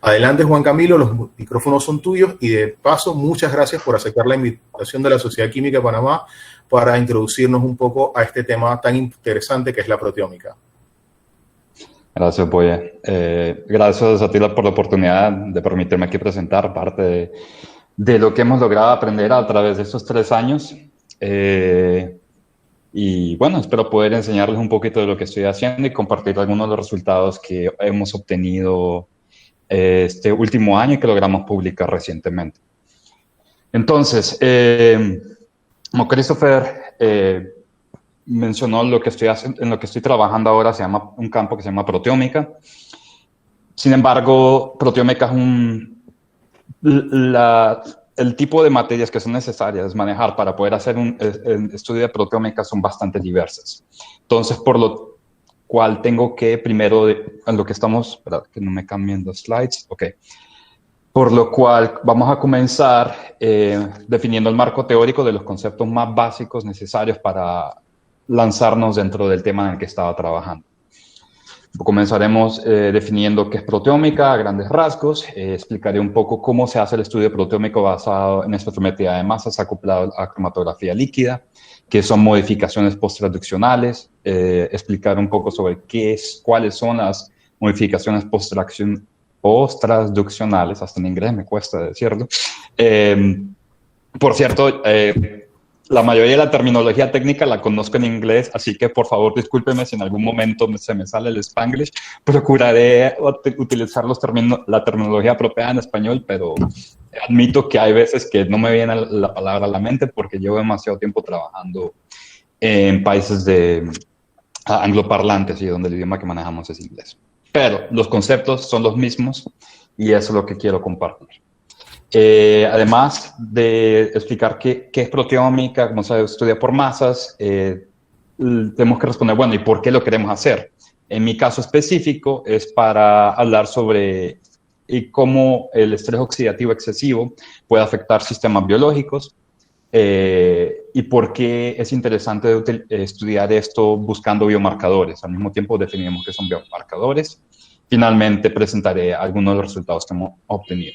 Adelante, Juan Camilo, los micrófonos son tuyos y de paso, muchas gracias por aceptar la invitación de la Sociedad Química de Panamá para introducirnos un poco a este tema tan interesante que es la proteómica. Gracias, Boye. Gracias a ti por la oportunidad de permitirme aquí presentar parte de lo que hemos logrado aprender a través de estos 3 años. Y bueno, espero poder enseñarles un poquito de lo que estoy haciendo y compartir algunos de los resultados que hemos obtenido este último año y que logramos publicar recientemente. Entonces, como Christopher mencionó, lo que en lo que estoy trabajando ahora se llama un campo que se llama proteómica. Sin embargo, proteómica es el tipo de materias que son necesarias manejar para poder hacer un estudio de proteómica son bastante diversas. Entonces, por lo cual tengo que primero, en lo que estamos, espera, que no me cambien los slides, ok. Por lo cual vamos a comenzar definiendo el marco teórico de los conceptos más básicos necesarios para lanzarnos dentro del tema en el que estaba trabajando. Comenzaremos definiendo qué es proteómica a grandes rasgos. Explicaré un poco cómo se hace el estudio proteómico basado en espectrometría de masas acoplado a cromatografía líquida, qué son modificaciones post-traduccionales, explicar un poco sobre cuáles son las modificaciones post-traduccionales, hasta en inglés me cuesta decirlo. Por cierto, la mayoría de la terminología técnica la conozco en inglés, así que por favor discúlpeme si en algún momento se me sale el Spanglish. Procuraré utilizar la terminología apropiada en español, pero admito que hay veces que no me viene la palabra a la mente porque llevo demasiado tiempo trabajando en países angloparlantes y donde el idioma que manejamos es inglés. Pero los conceptos son los mismos y eso es lo que quiero compartir. Además de explicar qué es proteómica, cómo se estudia por masas, tenemos que responder, bueno, ¿y por qué lo queremos hacer? En mi caso específico es para hablar sobre cómo el estrés oxidativo excesivo puede afectar sistemas biológicos y por qué es interesante estudiar esto buscando biomarcadores. Al mismo tiempo definimos qué son biomarcadores. Finalmente presentaré algunos de los resultados que hemos obtenido.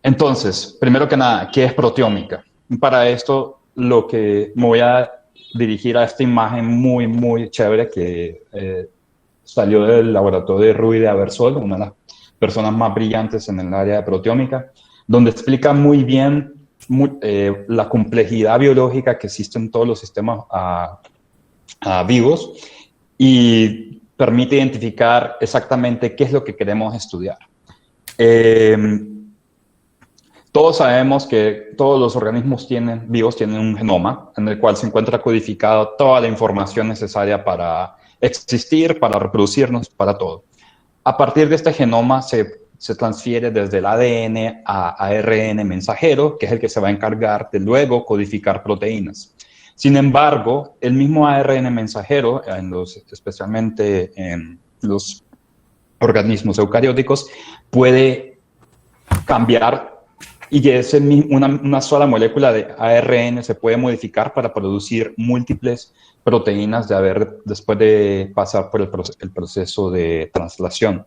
Entonces, primero que nada, ¿qué es proteómica? Para esto, lo que me voy a dirigir a esta imagen muy, muy chévere que salió del laboratorio de Ruy de Abersol, una de las personas más brillantes en el área de proteómica, donde explica muy bien la complejidad biológica que existe en todos los sistemas vivos y permite identificar exactamente qué es lo que queremos estudiar. Todos sabemos que todos los organismos vivos tienen un genoma en el cual se encuentra codificada toda la información necesaria para existir, para reproducirnos, para todo. A partir de este genoma se transfiere desde el ADN a ARN mensajero, que es el que se va a encargar de luego codificar proteínas. Sin embargo, el mismo ARN mensajero, especialmente en los organismos eucarióticos, puede cambiar. Y una sola molécula de ARN se puede modificar para producir múltiples proteínas después de pasar por el proceso de translación.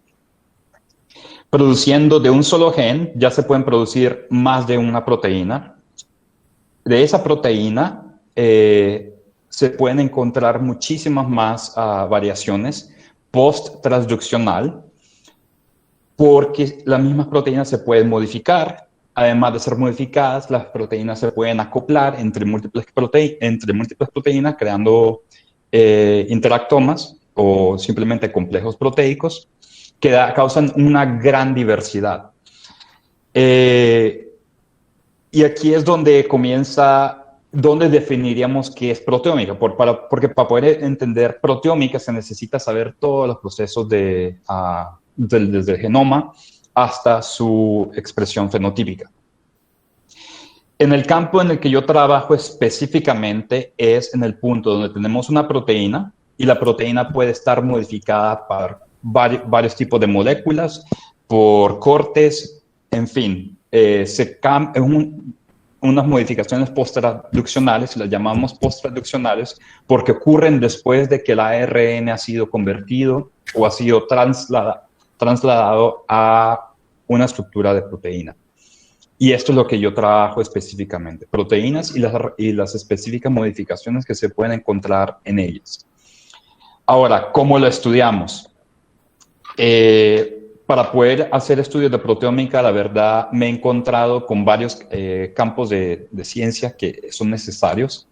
Produciendo de un solo gen, ya se pueden producir más de una proteína. De esa proteína se pueden encontrar muchísimas más variaciones post-transduccional, porque las mismas proteínas se pueden modificar. Además de ser modificadas, las proteínas se pueden acoplar entre múltiples proteínas, creando interactomas o simplemente complejos proteicos que causan una gran diversidad. Y aquí es donde donde definiríamos qué es proteómica, porque para poder entender proteómica se necesita saber todos los procesos desde el genoma hasta su expresión fenotípica. En el campo en el que yo trabajo específicamente es en el punto donde tenemos una proteína y la proteína puede estar modificada por varios tipos de moléculas, por cortes, en fin, unas modificaciones post-traduccionales, las llamamos post-traduccionales, porque ocurren después de que el ARN ha sido convertido o ha sido trasladado a una estructura de proteína. Y esto es lo que yo trabajo específicamente, proteínas y las específicas modificaciones que se pueden encontrar en ellas. Ahora, ¿cómo lo estudiamos? Para poder hacer estudios de proteómica, la verdad, me he encontrado con varios campos de ciencia que son necesarios,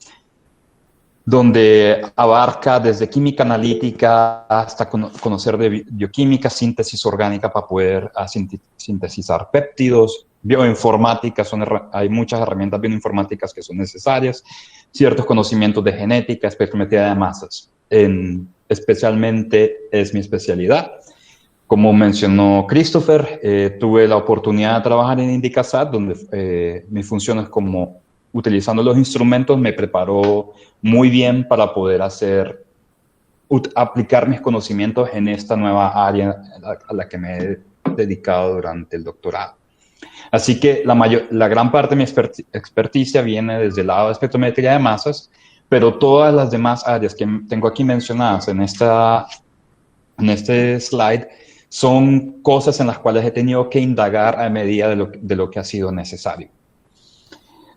donde abarca desde química analítica hasta conocer de bioquímica, síntesis orgánica para poder sintetizar péptidos, bioinformática, hay muchas herramientas bioinformáticas que son necesarias, ciertos conocimientos de genética, espectrometría de masas, especialmente es mi especialidad. Como mencionó Christopher, tuve la oportunidad de trabajar en Indicasat, donde mi función es como, utilizando los instrumentos, me preparó muy bien para poder aplicar mis conocimientos en esta nueva área a la que me he dedicado durante el doctorado. Así que la gran parte de mi experticia viene desde el lado de espectrometría de masas, pero todas las demás áreas que tengo aquí mencionadas en este slide son cosas en las cuales he tenido que indagar a medida de lo que ha sido necesario.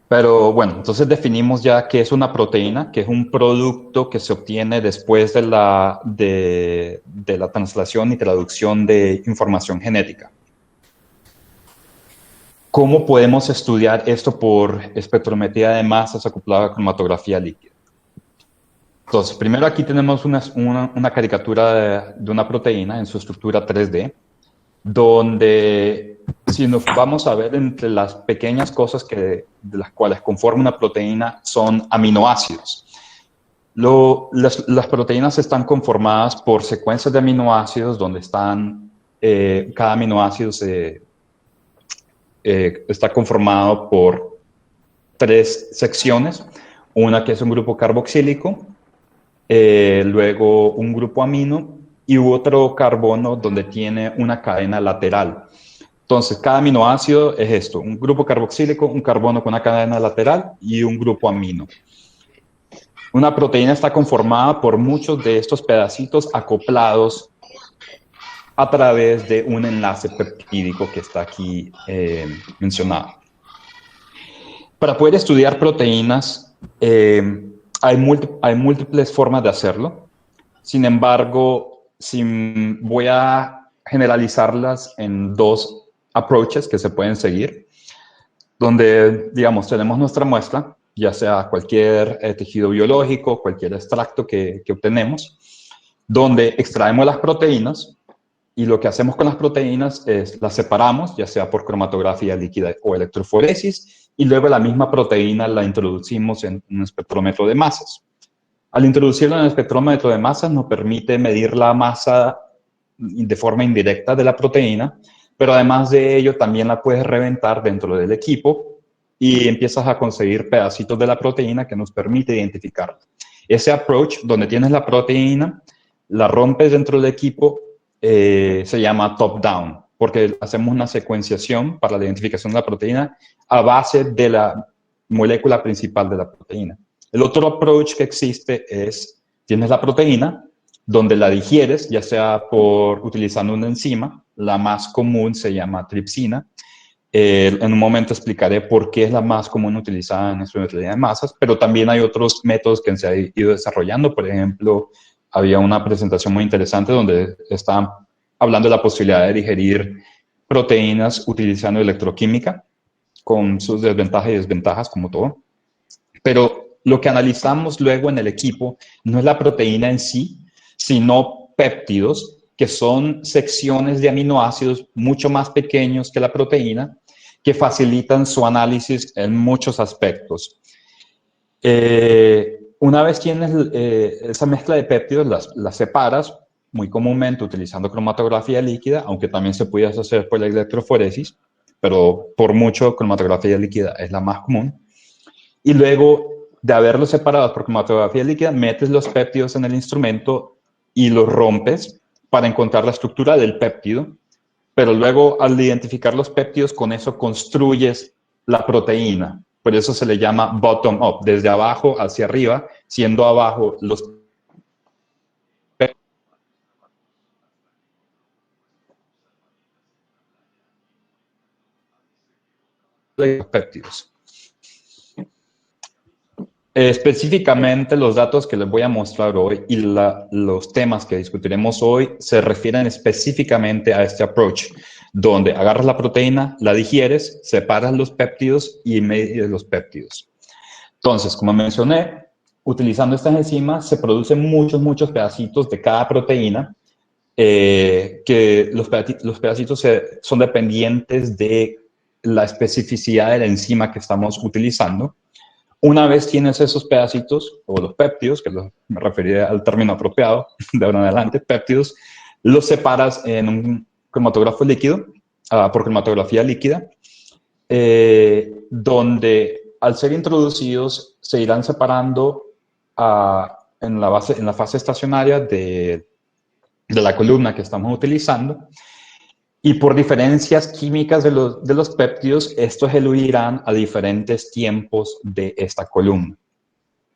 Pero bueno, entonces definimos ya qué es una proteína, que es un producto que se obtiene después de la translación y traducción de información genética. ¿Cómo podemos estudiar esto por espectrometría de masas acoplada a cromatografía líquida? Entonces, primero aquí tenemos una caricatura de una proteína en su estructura 3D, donde si nos vamos a ver entre las pequeñas cosas de las cuales conforma una proteína son aminoácidos. Las proteínas están conformadas por secuencias de aminoácidos donde cada aminoácido está conformado por 3 secciones, una que es un grupo carboxílico, luego un grupo amino y otro carbono donde tiene una cadena lateral. Entonces, cada aminoácido es esto, un grupo carboxílico, un carbono con una cadena lateral y un grupo amino. Una proteína está conformada por muchos de estos pedacitos acoplados a través de un enlace peptídico que está aquí mencionado. Para poder estudiar proteínas, hay múltiples formas de hacerlo. Sin embargo, voy a generalizarlas en 2 approaches que se pueden seguir, donde, digamos, tenemos nuestra muestra, ya sea cualquier tejido biológico, cualquier extracto que obtenemos, donde extraemos las proteínas y lo que hacemos con las proteínas es las separamos, ya sea por cromatografía líquida o electroforesis, y luego la misma proteína la introducimos en un espectrómetro de masas. Al introducirlo en el espectrómetro de masas nos permite medir la masa de forma indirecta de la proteína, pero además de ello también la puedes reventar dentro del equipo y empiezas a conseguir pedacitos de la proteína que nos permite identificarla. Ese approach donde tienes la proteína, la rompes dentro del equipo, se llama top-down, porque hacemos una secuenciación para la identificación de la proteína a base de la molécula principal de la proteína. El otro approach que existe es, tienes la proteína, donde la digieres, ya sea utilizando una enzima, la más común se llama tripsina. En un momento explicaré por qué es la más común utilizada en espectrometría de masas, pero también hay otros métodos que se han ido desarrollando. Por ejemplo, había una presentación muy interesante donde estaban hablando de la posibilidad de digerir proteínas utilizando electroquímica, con sus desventajas y desventajas, como todo. Pero lo que analizamos luego en el equipo no es la proteína en sí, sino péptidos, que son secciones de aminoácidos mucho más pequeños que la proteína, que facilitan su análisis en muchos aspectos. Una vez tienes esa mezcla de péptidos, las separas, muy comúnmente utilizando cromatografía líquida, aunque también se puede hacer por la electroforesis, pero por mucho cromatografía líquida es la más común. Y luego de haberlos separado por cromatografía líquida, metes los péptidos en el instrumento y los rompes para encontrar la estructura del péptido, pero luego al identificar los péptidos, con eso construyes la proteína. Por eso se le llama bottom-up, desde abajo hacia arriba, siendo abajo los de los péptidos. Específicamente los datos que les voy a mostrar hoy y los temas que discutiremos hoy se refieren específicamente a este approach, donde agarras la proteína, la digieres, separas los péptidos y medias los péptidos. Entonces, como mencioné, utilizando estas enzimas se producen muchos pedacitos de cada proteína, que los pedacitos son dependientes de la especificidad de la enzima que estamos utilizando. Una vez tienes esos pedacitos, o los péptidos, que me referiré al término apropiado de ahora en adelante, péptidos, los separas en un cromatógrafo líquido, por cromatografía líquida, donde al ser introducidos se irán separando en la fase estacionaria de la columna que estamos utilizando, y por diferencias químicas de los péptidos, estos eludirán a diferentes tiempos de esta columna.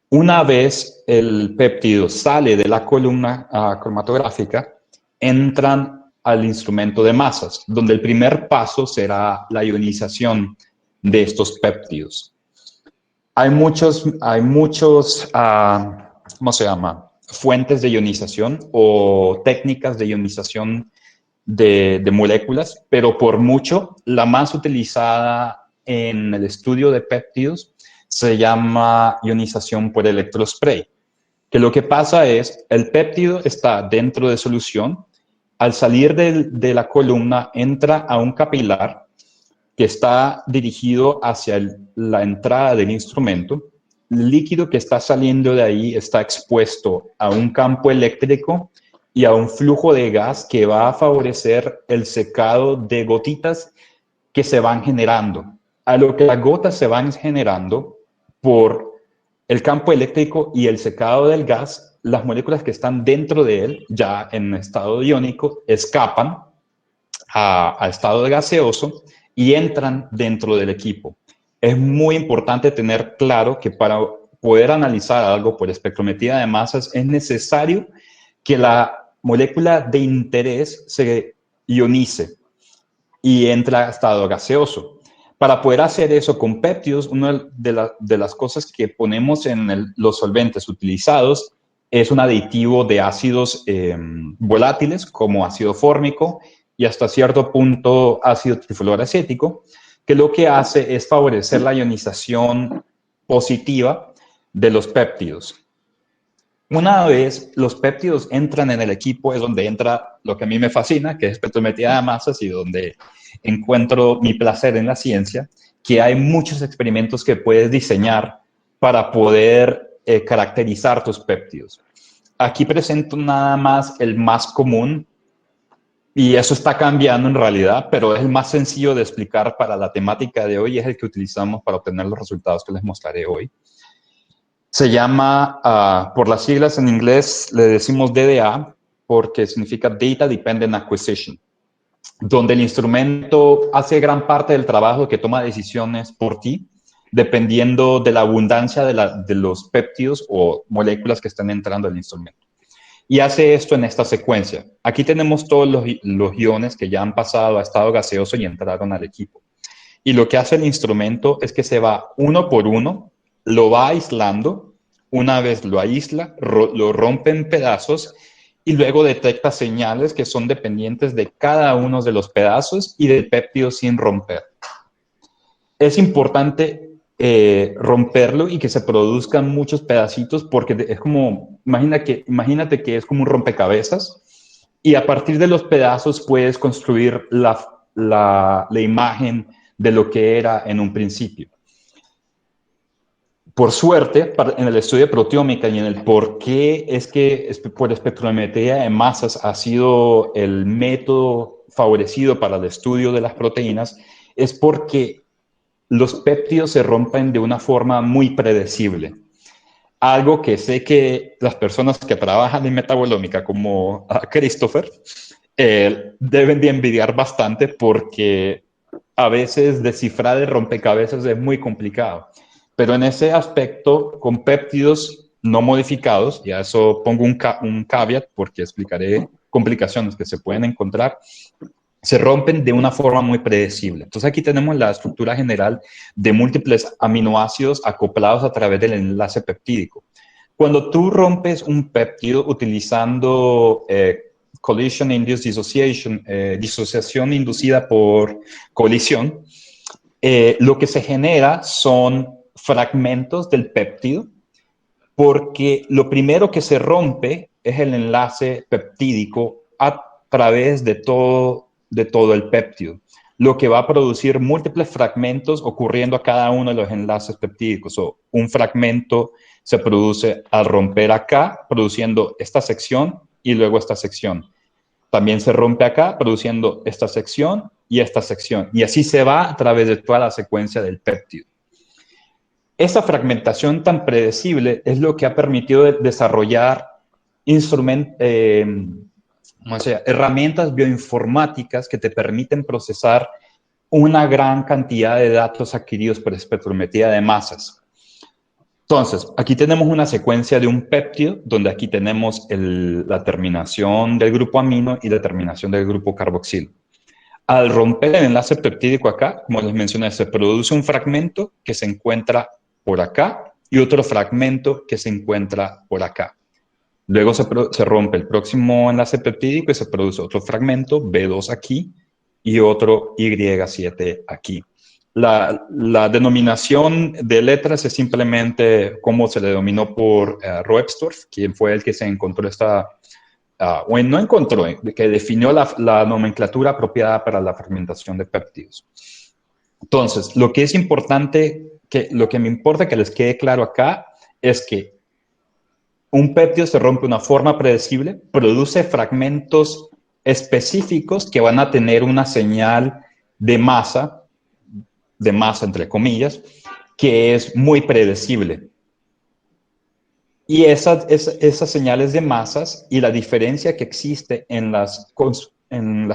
Una vez el péptido sale de la columna cromatográfica, entran al instrumento de masas, donde el primer paso será la ionización de estos péptidos. Hay muchos ¿cómo se llama? Fuentes de ionización o técnicas de ionización de moléculas, pero por mucho, la más utilizada en el estudio de péptidos se llama ionización por electrospray, que lo que pasa es, el péptido está dentro de solución, al salir de la columna entra a un capilar que está dirigido hacia la entrada del instrumento. El líquido que está saliendo de ahí está expuesto a un campo eléctrico y a un flujo de gas que va a favorecer el secado de gotitas que se van generando. A lo que las gotas se van generando por el campo eléctrico y el secado del gas, las moléculas que están dentro de él, ya en estado iónico, escapan a estado de gaseoso y entran dentro del equipo. Es muy importante tener claro que para poder analizar algo por espectrometría de masas es necesario que la molécula de interés se ionice y entre a estado gaseoso. Para poder hacer eso con péptidos, una de las cosas que ponemos en los solventes utilizados es un aditivo de ácidos volátiles como ácido fórmico y hasta cierto punto ácido trifluoroacético, que lo que hace es favorecer la ionización positiva de los péptidos. Una vez los péptidos entran en el equipo es donde entra lo que a mí me fascina, que es espectrometría de masas, y donde encuentro mi placer en la ciencia, que hay muchos experimentos que puedes diseñar para poder caracterizar tus péptidos. Aquí presento nada más el más común, y eso está cambiando en realidad, pero es el más sencillo de explicar para la temática de hoy y es el que utilizamos para obtener los resultados que les mostraré hoy. Se llama, por las siglas en inglés, le decimos DDA, porque significa Data Dependent Acquisition, donde el instrumento hace gran parte del trabajo que toma decisiones por ti, dependiendo de la abundancia de los péptidos o moléculas que están entrando al instrumento. Y hace esto en esta secuencia. Aquí tenemos todos los iones que ya han pasado a estado gaseoso y entraron al equipo. Y lo que hace el instrumento es que se va uno por uno, lo va aislando, una vez lo aísla, lo rompe en pedazos y luego detecta señales que son dependientes de cada uno de los pedazos y del péptido sin romper. Es importante romperlo y que se produzcan muchos pedacitos porque es como, imagínate que es como un rompecabezas y a partir de los pedazos puedes construir la imagen de lo que era en un principio. Por suerte, en el estudio de proteómica y en el por qué es que por espectrometría de masas ha sido el método favorecido para el estudio de las proteínas, es porque los péptidos se rompen de una forma muy predecible. Algo que sé que las personas que trabajan en metabolómica, como Christopher, deben de envidiar bastante porque a veces descifrar el rompecabezas es muy complicado. Pero en ese aspecto, con péptidos no modificados, y a eso pongo un caveat porque explicaré complicaciones que se pueden encontrar, se rompen de una forma muy predecible. Entonces aquí tenemos la estructura general de múltiples aminoácidos acoplados a través del enlace peptídico. Cuando tú rompes un péptido utilizando collision induced dissociation, disociación inducida por colisión, lo que se genera son fragmentos del péptido, porque lo primero que se rompe es el enlace peptídico a través de todo el péptido, lo que va a producir múltiples fragmentos ocurriendo a cada uno de los enlaces peptídicos. Un fragmento se produce al romper acá, produciendo esta sección y luego esta sección. También se rompe acá, produciendo esta sección y esta sección. Y así se va a través de toda la secuencia del péptido. Esa fragmentación tan predecible es lo que ha permitido desarrollar herramientas bioinformáticas que te permiten procesar una gran cantidad de datos adquiridos por espectrometría de masas. Entonces, aquí tenemos una secuencia de un péptido, donde aquí tenemos la terminación del grupo amino y la terminación del grupo carboxilo. Al romper el enlace peptídico acá, como les mencioné, se produce un fragmento que se encuentra por acá y otro fragmento que se encuentra por acá. Luego se rompe el próximo enlace peptídico y se produce otro fragmento, B2 aquí, y otro Y7 aquí. La denominación de letras es simplemente como se le denominó por Roepstorff, quien fue el que se encontró no encontró, que definió la nomenclatura apropiada para la fermentación de péptidos. Entonces, lo que es importante, lo que me importa que les quede claro acá, es que un péptido se rompe de una forma predecible, produce fragmentos específicos que van a tener una señal de masa entre comillas, que es muy predecible. Y esas señales de masas y la diferencia que existe en las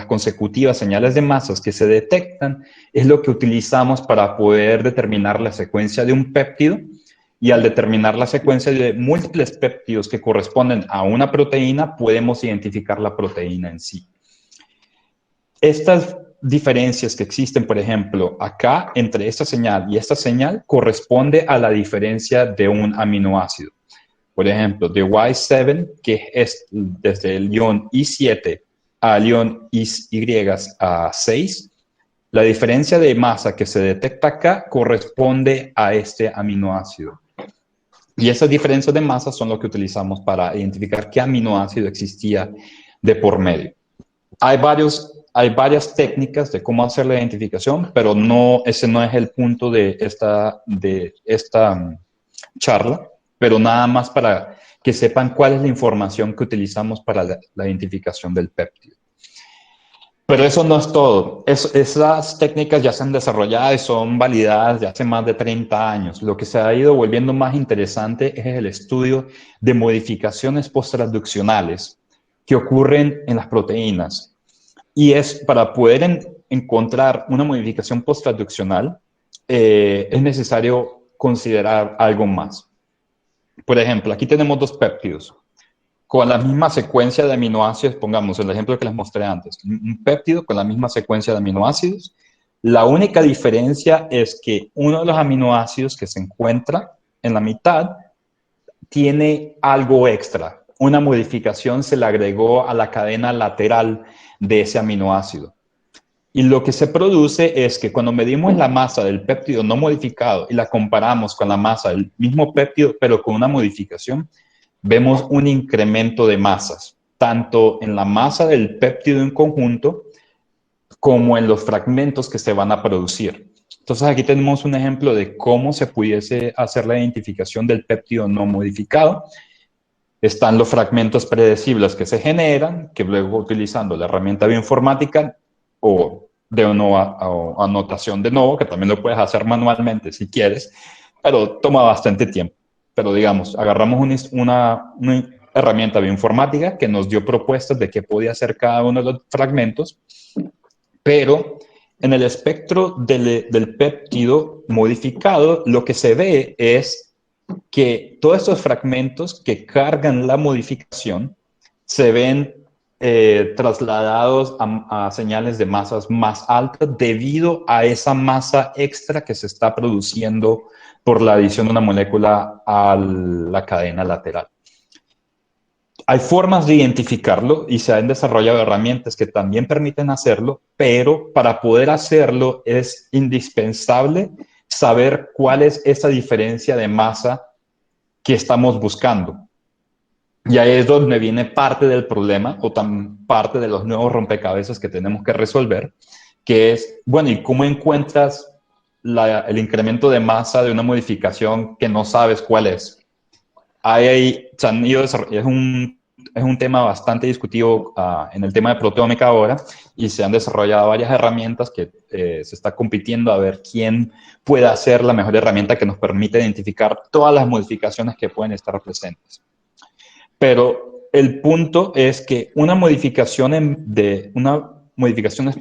consecutivas señales de masas que se detectan es lo que utilizamos para poder determinar la secuencia de un péptido, y al determinar la secuencia de múltiples péptidos que corresponden a una proteína, podemos identificar la proteína en sí. Estas diferencias que existen, por ejemplo, acá entre esta señal y esta señal, corresponde a la diferencia de un aminoácido. Por ejemplo, de Y7, que es desde el ion I7 al ion Y6, la diferencia de masa que se detecta acá corresponde a este aminoácido. Y esas diferencias de masa son lo que utilizamos para identificar qué aminoácido existía de por medio. Hay varias técnicas de cómo hacer la identificación, pero ese no es el punto de esta charla, pero nada más para que sepan cuál es la información que utilizamos para la identificación del péptido. Pero eso no es todo. Esas técnicas ya se han desarrollado y son validadas de hace más de 30 años. Lo que se ha ido volviendo más interesante es el estudio de modificaciones posttransduccionales que ocurren en las proteínas. Y es para poder encontrar una modificación posttransduccional, es necesario considerar algo más. Por ejemplo, aquí tenemos dos péptidos con la misma secuencia de aminoácidos. Pongamos el ejemplo que les mostré antes. Un péptido con la misma secuencia de aminoácidos. La única diferencia es que uno de los aminoácidos que se encuentra en la mitad tiene algo extra. Una modificación se le agregó a la cadena lateral de ese aminoácido. Y lo que se produce es que cuando medimos la masa del péptido no modificado y la comparamos con la masa del mismo péptido, pero con una modificación, vemos un incremento de masas, tanto en la masa del péptido en conjunto como en los fragmentos que se van a producir. Entonces aquí tenemos un ejemplo de cómo se pudiese hacer la identificación del péptido no modificado. Están los fragmentos predecibles que se generan, que luego utilizando la herramienta bioinformática o anotación de nuevo, que también lo puedes hacer manualmente si quieres, pero toma bastante tiempo. Pero digamos, agarramos una herramienta bioinformática que nos dio propuestas de qué podía hacer cada uno de los fragmentos, pero en el espectro del péptido modificado, lo que se ve es que todos estos fragmentos que cargan la modificación se ven trasladados a señales de masas más altas debido a esa masa extra que se está produciendo por la adición de una molécula a la cadena lateral. Hay formas de identificarlo y se han desarrollado herramientas que también permiten hacerlo, pero para poder hacerlo es indispensable saber cuál es esa diferencia de masa que estamos buscando. Y ahí es donde viene parte del problema o parte de los nuevos rompecabezas que tenemos que resolver, que es, bueno, ¿y cómo encuentras el incremento de masa de una modificación que no sabes cuál es? Es un tema bastante discutido en el tema de proteómica ahora, y se han desarrollado varias herramientas que se está compitiendo a ver quién puede hacer la mejor herramienta que nos permite identificar todas las modificaciones que pueden estar presentes. Pero el punto es que una modificación es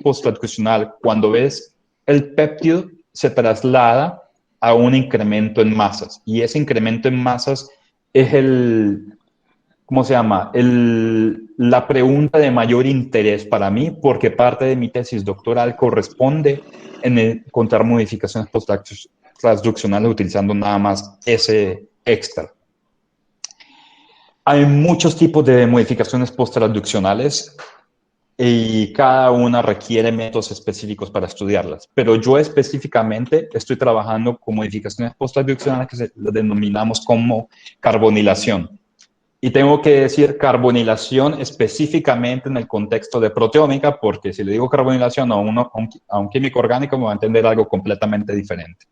post-transcripcional, cuando ves el péptido, se traslada a un incremento en masas. Y ese incremento en masas es ¿cómo se llama? La pregunta de mayor interés para mí, porque parte de mi tesis doctoral corresponde en encontrar modificaciones post-transduccionales utilizando nada más ese extra. Hay muchos tipos de modificaciones post-transduccionales y cada una requiere métodos específicos para estudiarlas. Pero yo específicamente estoy trabajando con modificaciones post-transduccionales que las denominamos como carbonilación. Y tengo que decir carbonilación específicamente en el contexto de proteómica, porque si le digo carbonilación a un químico orgánico me va a entender algo completamente diferente.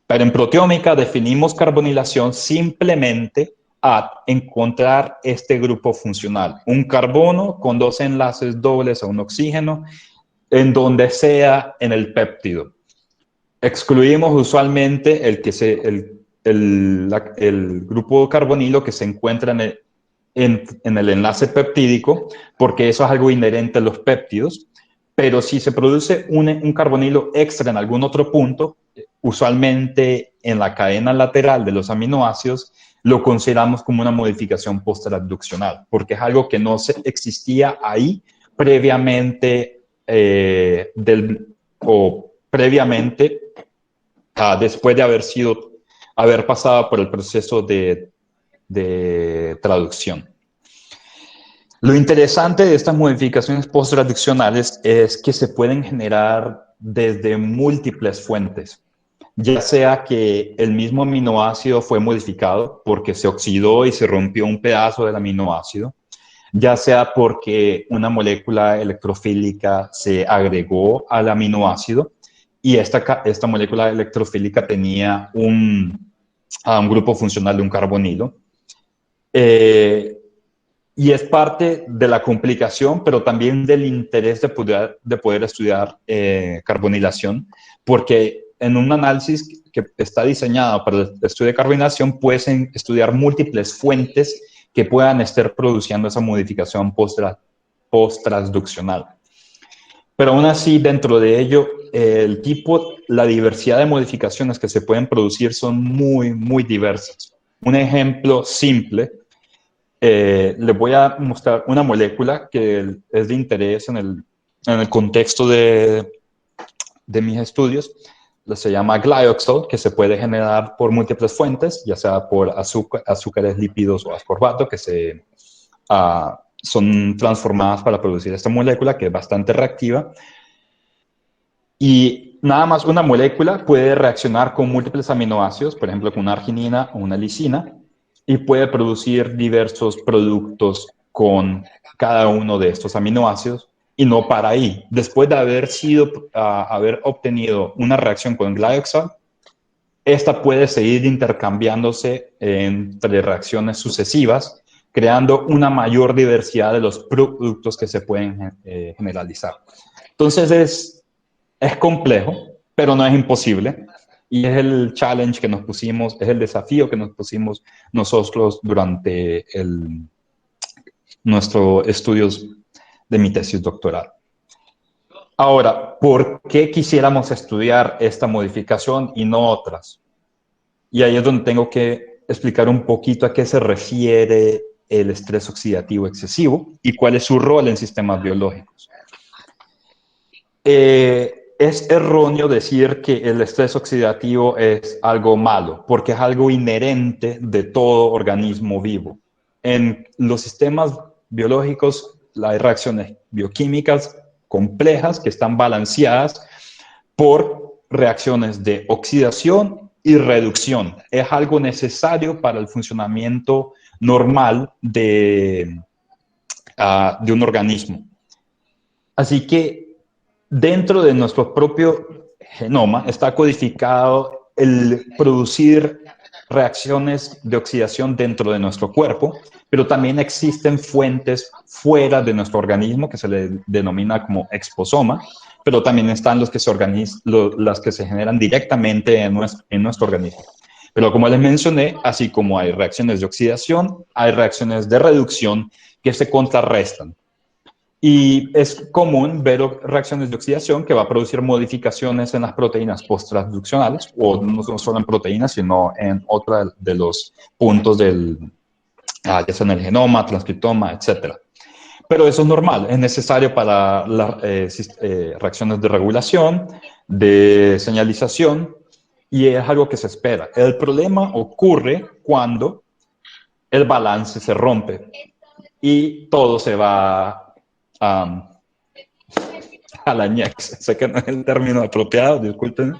Pero en proteómica definimos carbonilación simplemente a encontrar este grupo funcional, un carbono con 2 enlaces dobles a un oxígeno, en donde sea en el péptido. Excluimos usualmente el grupo carbonilo que se encuentra en el enlace peptídico, porque eso es algo inherente a los péptidos, pero si se produce un carbonilo extra en algún otro punto, usualmente en la cadena lateral de los aminoácidos, lo consideramos como una modificación post-transduccional, porque es algo que no existía ahí previamente, después de haber pasado por el proceso de traducción. Lo interesante de estas modificaciones post-transduccionales es que se pueden generar desde múltiples fuentes, ya sea que el mismo aminoácido fue modificado porque se oxidó y se rompió un pedazo del aminoácido, ya sea porque una molécula electrofílica se agregó al aminoácido y esta molécula electrofílica tenía un grupo funcional de un carbonilo. Y es parte de la complicación, pero también del interés de poder estudiar carbonilación, porque en un análisis que está diseñado para el estudio de carbonilación puedes estudiar múltiples fuentes que puedan estar produciendo esa modificación post-transduccional. Pero aún así, dentro de ello, la diversidad de modificaciones que se pueden producir son muy, muy diversas. Un ejemplo simple, les voy a mostrar una molécula que es de interés en el contexto de mis estudios. Se llama glyoxal, que se puede generar por múltiples fuentes, ya sea por azúcares, lípidos o ascorbato, que son transformadas para producir esta molécula, que es bastante reactiva. Y nada más una molécula puede reaccionar con múltiples aminoácidos, por ejemplo, con una arginina o una lisina, y puede producir diversos productos con cada uno de estos aminoácidos. Y no para ahí. Después de haber obtenido una reacción con glyoxal, esta puede seguir intercambiándose entre reacciones sucesivas, creando una mayor diversidad de los productos que se pueden generalizar. Entonces es complejo, pero no es imposible. Y es el challenge que nos pusimos, es el desafío que nos pusimos nosotros durante nuestros estudios de mi tesis doctoral. Ahora, ¿por qué quisiéramos estudiar esta modificación y no otras? Y ahí es donde tengo que explicar un poquito a qué se refiere el estrés oxidativo excesivo y cuál es su rol en sistemas biológicos. Es erróneo decir que el estrés oxidativo es algo malo, porque es algo inherente de todo organismo vivo. En los sistemas biológicos hay reacciones bioquímicas complejas que están balanceadas por reacciones de oxidación y reducción. Es algo necesario para el funcionamiento normal de un organismo. Así que dentro de nuestro propio genoma está codificado el producir reacciones de oxidación dentro de nuestro cuerpo, pero también existen fuentes fuera de nuestro organismo que se le denomina como exposoma, pero también están las que se generan directamente en nuestro organismo. Pero como les mencioné, así como hay reacciones de oxidación, hay reacciones de reducción que se contrarrestan. Y es común ver reacciones de oxidación que va a producir modificaciones en las proteínas posttransduccionales, o no solo en proteínas, sino en otra de los puntos ya sea en el genoma, transcriptoma, etc. Pero eso es normal, es necesario para las reacciones de regulación, de señalización, y es algo que se espera. El problema ocurre cuando el balance se rompe y todo se va a la ñex. Sé que no es el término apropiado, disculpen,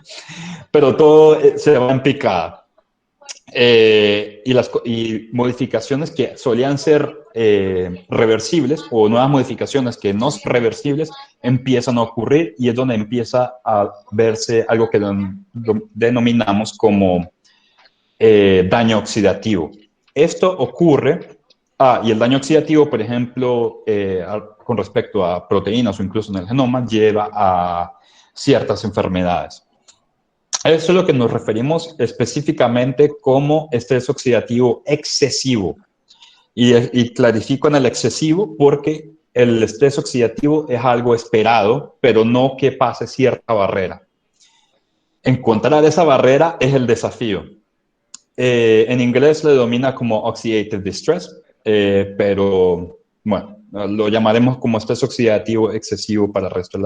pero todo se va en picada. Y modificaciones que solían ser reversibles o nuevas modificaciones que no son reversibles empiezan a ocurrir y es donde empieza a verse algo que denominamos como daño oxidativo. Esto ocurre, y el daño oxidativo, por ejemplo, con respecto a proteínas o incluso en el genoma, lleva a ciertas enfermedades. Eso es lo que nos referimos específicamente como estrés oxidativo excesivo. Y clarifico en el excesivo porque el estrés oxidativo es algo esperado, pero no que pase cierta barrera. Encontrar esa barrera es el desafío. En inglés le denomina como oxidative distress, pero bueno, lo llamaremos como estrés oxidativo excesivo para el resto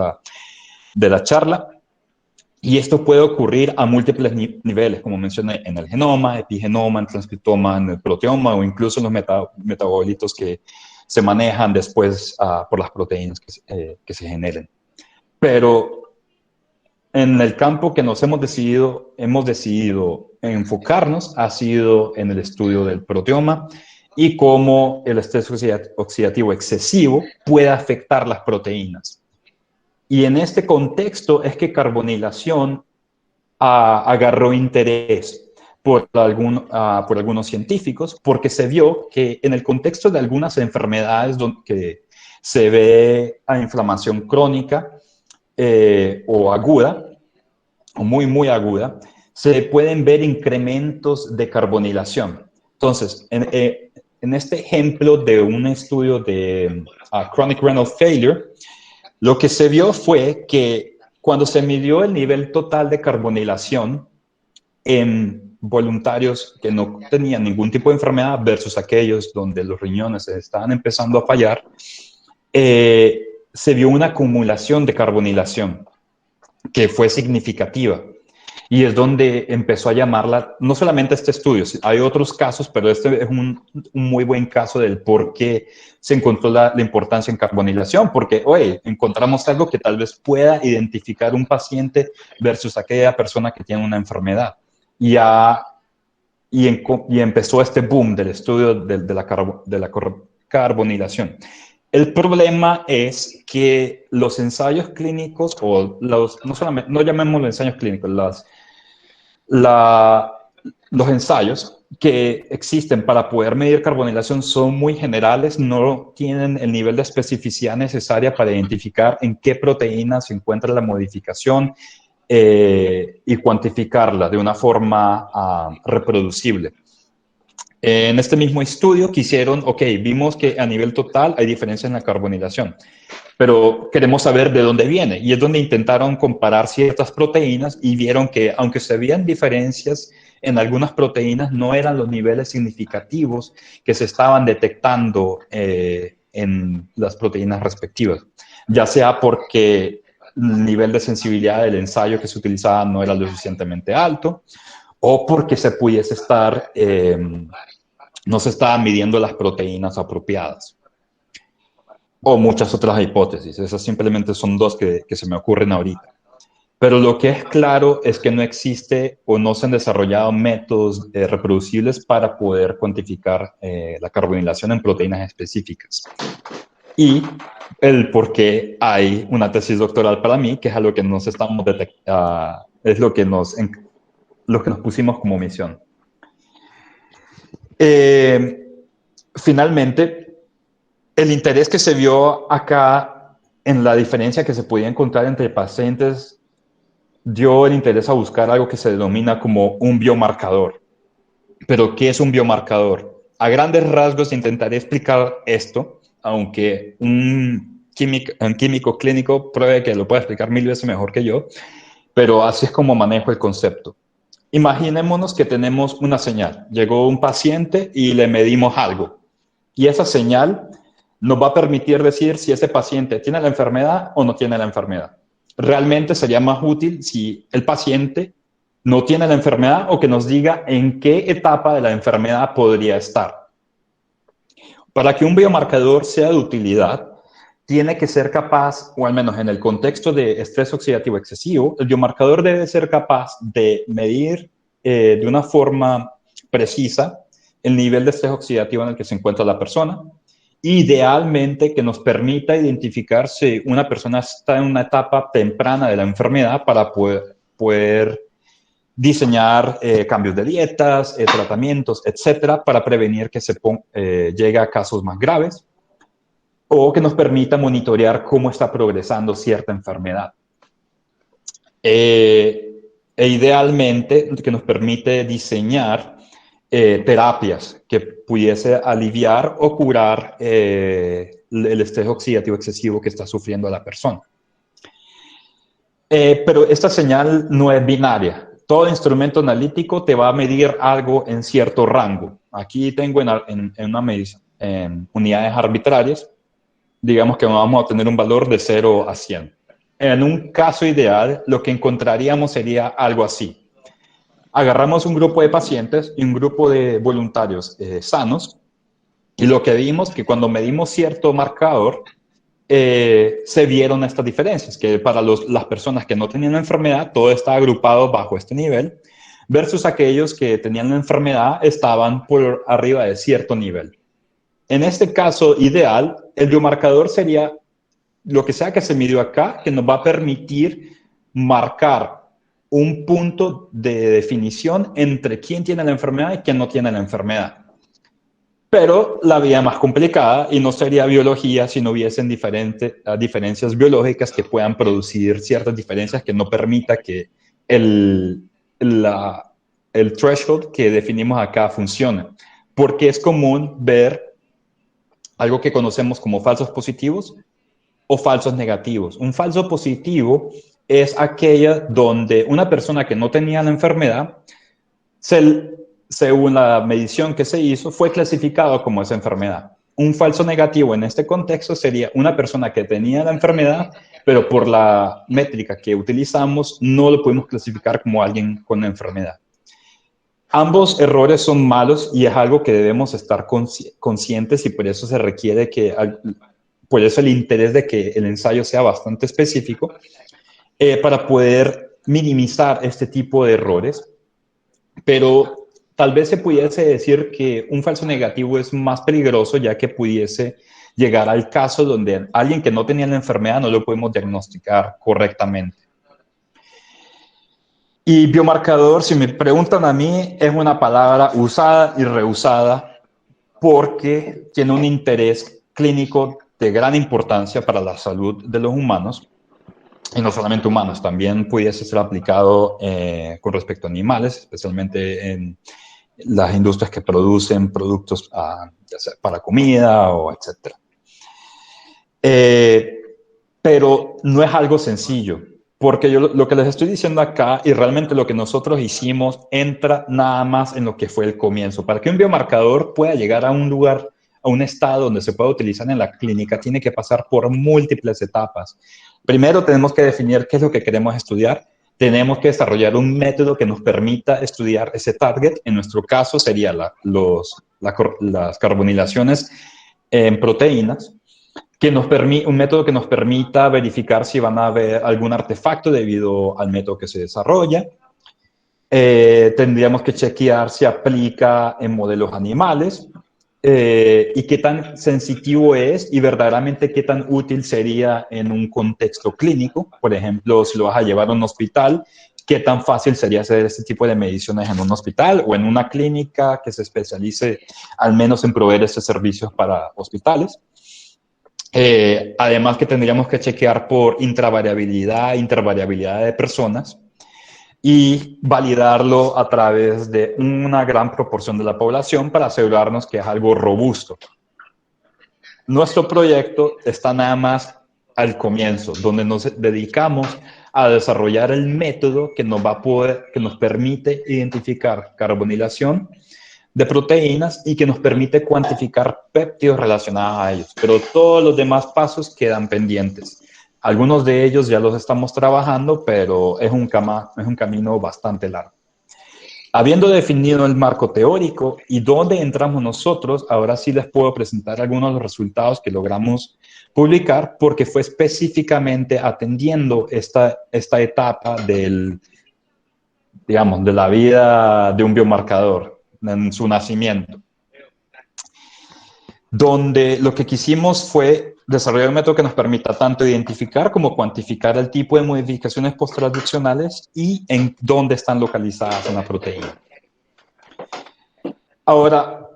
de la charla. Y esto puede ocurrir a múltiples niveles, como mencioné, en el genoma, epigenoma, en transcriptoma, en el proteoma o incluso en los metabolitos que se manejan después por las proteínas que se generen. Pero en el campo que hemos decidido enfocarnos ha sido en el estudio del proteoma y cómo el estrés oxidativo excesivo puede afectar las proteínas. Y en este contexto es que carbonilación agarró interés por algunos científicos, porque se vio que en el contexto de algunas enfermedades donde se ve a inflamación crónica o aguda, o muy, muy aguda, se pueden ver incrementos de carbonilación. Entonces, en este ejemplo de un estudio de chronic renal failure, lo que se vio fue que cuando se midió el nivel total de carbonilación en voluntarios que no tenían ningún tipo de enfermedad versus aquellos donde los riñones se estaban empezando a fallar, se vio una acumulación de carbonilación que fue significativa. Y es donde empezó a llamarla, no solamente este estudio, hay otros casos, pero este es un muy buen caso del por qué se encontró la importancia en carbonilación, porque, oye, encontramos algo que tal vez pueda identificar un paciente versus aquella persona que tiene una enfermedad. Y empezó este boom del estudio de la carbonilación. El problema es que los ensayos clínicos, no llamémoslo ensayos clínicos, los ensayos que existen para poder medir carbonilación son muy generales, no tienen el nivel de especificidad necesaria para identificar en qué proteína se encuentra la modificación y cuantificarla de una forma reproducible. En este mismo estudio vimos que a nivel total hay diferencias en la carbonilación, pero queremos saber de dónde viene. Y es donde intentaron comparar ciertas proteínas y vieron que aunque se veían diferencias en algunas proteínas no eran los niveles significativos que se estaban detectando en las proteínas respectivas, ya sea porque el nivel de sensibilidad del ensayo que se utilizaba no era lo suficientemente alto, o porque se pudiese estar, no se estaban midiendo las proteínas apropiadas, o muchas otras hipótesis. Esas simplemente son dos que se me ocurren ahorita. Pero lo que es claro es que no existe o no se han desarrollado métodos reproducibles para poder cuantificar la carbonilación en proteínas específicas. Y el por qué hay una tesis doctoral para mí, que es a lo que nos estamos es lo que nos pusimos como misión. Finalmente, el interés que se vio acá en la diferencia que se podía encontrar entre pacientes dio el interés a buscar algo que se denomina como un biomarcador. ¿Pero qué es un biomarcador? A grandes rasgos intentaré explicar esto, aunque un químico clínico pruebe que lo puede explicar 1000 veces mejor que yo, pero así es como manejo el concepto. Imaginémonos que tenemos una señal. Llegó un paciente y le medimos algo. Y esa señal nos va a permitir decir si ese paciente tiene la enfermedad o no tiene la enfermedad. Realmente sería más útil si el paciente no tiene la enfermedad o que nos diga en qué etapa de la enfermedad podría estar. Para que un biomarcador sea de utilidad, tiene que ser capaz, o al menos en el contexto de estrés oxidativo excesivo, el biomarcador debe ser capaz de medir de una forma precisa el nivel de estrés oxidativo en el que se encuentra la persona, idealmente que nos permita identificar si una persona está en una etapa temprana de la enfermedad para poder diseñar cambios de dietas, tratamientos, etcétera, para prevenir que llegue a casos más graves, o que nos permita monitorear cómo está progresando cierta enfermedad. Idealmente, que nos permite diseñar terapias que pudiese aliviar o curar el estrés oxidativo excesivo que está sufriendo la persona. Pero esta señal no es binaria. Todo instrumento analítico te va a medir algo en cierto rango. Aquí tengo en una medición, en unidades arbitrarias, digamos que vamos a tener un valor de 0 a 100. En un caso ideal, lo que encontraríamos sería algo así. Agarramos un grupo de pacientes y un grupo de voluntarios sanos, y lo que vimos que cuando medimos cierto marcador, se vieron estas diferencias, que para las personas que no tenían la enfermedad, todo estaba agrupado bajo este nivel, versus aquellos que tenían la enfermedad estaban por arriba de cierto nivel. En este caso ideal, el biomarcador sería lo que sea que se midió acá, que nos va a permitir marcar un punto de definición entre quién tiene la enfermedad y quién no tiene la enfermedad. Pero la vía más complicada, y no sería biología si no hubiesen diferencias biológicas que puedan producir ciertas diferencias que no permita que el threshold que definimos acá funcione. Porque es común ver algo que conocemos como falsos positivos o falsos negativos. Un falso positivo es aquella donde una persona que no tenía la enfermedad, según la medición que se hizo, fue clasificado como esa enfermedad. Un falso negativo en este contexto sería una persona que tenía la enfermedad, pero por la métrica que utilizamos no lo pudimos clasificar como alguien con la enfermedad. Ambos errores son malos y es algo que debemos estar conscientes, y por eso se requiere por eso el interés de que el ensayo sea bastante específico, para poder minimizar este tipo de errores. Pero tal vez se pudiese decir que un falso negativo es más peligroso, ya que pudiese llegar al caso donde alguien que no tenía la enfermedad no lo podemos diagnosticar correctamente. Y biomarcador, si me preguntan a mí, es una palabra usada y reusada porque tiene un interés clínico de gran importancia para la salud de los humanos, y no solamente humanos, también pudiese ser aplicado con respecto a animales, especialmente en las industrias que producen productos ya sea para comida o etcétera. Pero no es algo sencillo. Porque yo lo que les estoy diciendo acá y realmente lo que nosotros hicimos entra nada más en lo que fue el comienzo. Para que un biomarcador pueda llegar a un lugar, a un estado donde se pueda utilizar en la clínica, tiene que pasar por múltiples etapas. Primero tenemos que definir qué es lo que queremos estudiar. Tenemos que desarrollar un método que nos permita estudiar ese target. En nuestro caso sería las carbonilaciones en proteínas, un método que nos permita verificar si van a haber algún artefacto debido al método que se desarrolla. Tendríamos que chequear si aplica en modelos animales y qué tan sensitivo es y verdaderamente qué tan útil sería en un contexto clínico. Por ejemplo, si lo vas a llevar a un hospital, qué tan fácil sería hacer este tipo de mediciones en un hospital o en una clínica que se especialice al menos en proveer estos servicios para hospitales. Además que tendríamos que chequear por intravariabilidad de personas y validarlo a través de una gran proporción de la población para asegurarnos que es algo robusto. Nuestro proyecto está nada más al comienzo, donde nos dedicamos a desarrollar el método que nos permite identificar carbonilación de proteínas y que nos permite cuantificar péptidos relacionados a ellos. Pero todos los demás pasos quedan pendientes. Algunos de ellos ya los estamos trabajando, pero es un camino bastante largo. Habiendo definido el marco teórico y dónde entramos nosotros, ahora sí les puedo presentar algunos de los resultados que logramos publicar, porque fue específicamente atendiendo esta etapa de la vida de un biomarcador en su nacimiento, donde lo que quisimos fue desarrollar un método que nos permita tanto identificar como cuantificar el tipo de modificaciones posttraduccionales y en dónde están localizadas en la proteína. Ahora,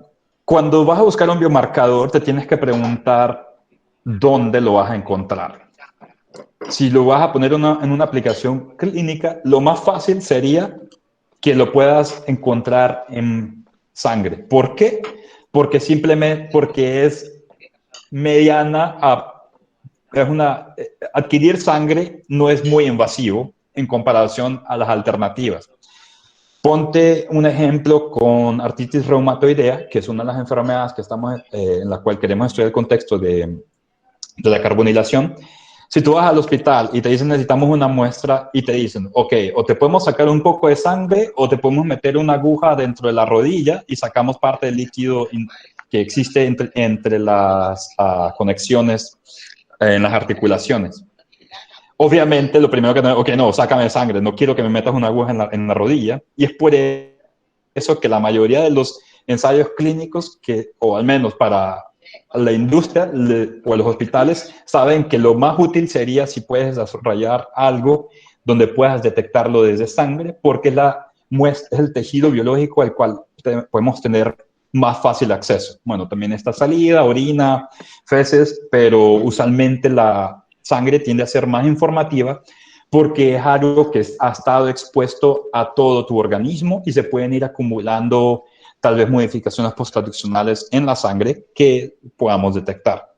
cuando vas a buscar un biomarcador, te tienes que preguntar dónde lo vas a encontrar. Si lo vas a poner en una aplicación clínica, lo más fácil sería que lo puedas encontrar en sangre. ¿Por qué? Porque es mediana adquirir sangre no es muy invasivo en comparación a las alternativas. Ponte un ejemplo con artritis reumatoidea, que es una de las enfermedades en la cual queremos estudiar el contexto de la carbonilación. Si tú vas al hospital y te dicen necesitamos una muestra y te dicen, ok, o te podemos sacar un poco de sangre o te podemos meter una aguja dentro de la rodilla y sacamos parte del líquido que existe entre las conexiones en las articulaciones. Obviamente, lo primero no, sácame sangre, no quiero que me metas una aguja en la rodilla. Y es por eso que la mayoría de los ensayos clínicos, o al menos para la industria o los hospitales, saben que lo más útil sería si puedes desarrollar algo donde puedas detectarlo desde sangre, porque es el tejido biológico al cual podemos tener más fácil acceso. Bueno, también está salida, orina, feces, pero usualmente la sangre tiende a ser más informativa porque es algo que ha estado expuesto a todo tu organismo y se pueden ir acumulando tal vez modificaciones posttraduccionales en la sangre que podamos detectar.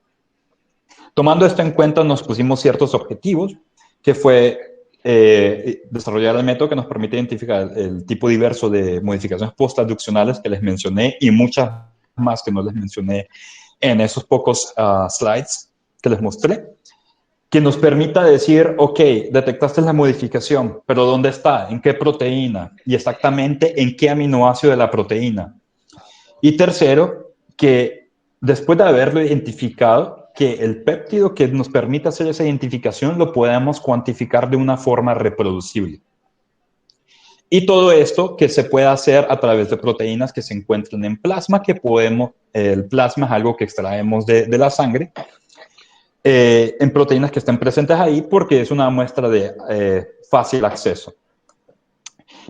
Tomando esto en cuenta, nos pusimos ciertos objetivos, que fue desarrollar el método que nos permite identificar el tipo diverso de modificaciones posttraduccionales que les mencioné y muchas más que no les mencioné en esos pocos slides que les mostré, que nos permita decir, ok, detectaste la modificación, pero ¿dónde está? ¿En qué proteína? Y exactamente en qué aminoácido de la proteína. Y tercero, que después de haberlo identificado, que el péptido que nos permita hacer esa identificación lo podamos cuantificar de una forma reproducible. Y todo esto que se puede hacer a través de proteínas que se encuentran en plasma, el plasma es algo que extraemos de la sangre, en proteínas que estén presentes ahí porque es una muestra de fácil acceso.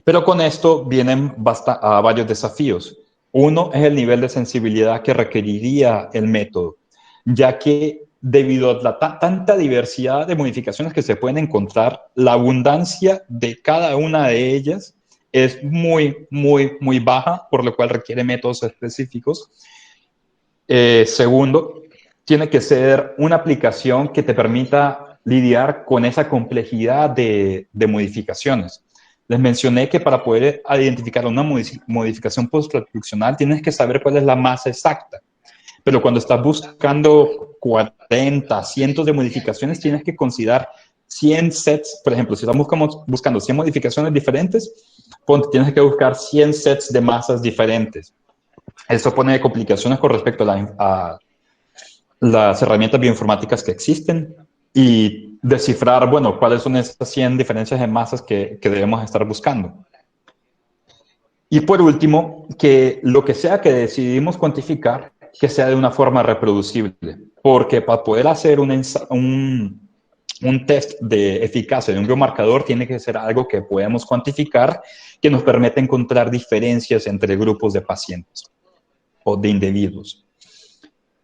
Pero con esto vienen varios desafíos. Uno es el nivel de sensibilidad que requeriría el método, ya que debido a la tanta diversidad de modificaciones que se pueden encontrar, la abundancia de cada una de ellas es muy, muy, muy baja, por lo cual requiere métodos específicos. Segundo, tiene que ser una aplicación que te permita lidiar con esa complejidad de modificaciones. Les mencioné que para poder identificar una modificación posttranscripcional tienes que saber cuál es la masa exacta. Pero cuando estás buscando 40, cientos de modificaciones, tienes que considerar 100 sets. Por ejemplo, si estamos buscando 100 modificaciones diferentes, tienes que buscar 100 sets de masas diferentes. Esto pone complicaciones con respecto a las herramientas bioinformáticas que existen y descifrar, bueno, cuáles son esas 100 diferencias de masas que debemos estar buscando. Y por último, que lo que sea que decidimos cuantificar, que sea de una forma reproducible, porque para poder hacer un test de eficacia de un biomarcador tiene que ser algo que podemos cuantificar, que nos permita encontrar diferencias entre grupos de pacientes o de individuos.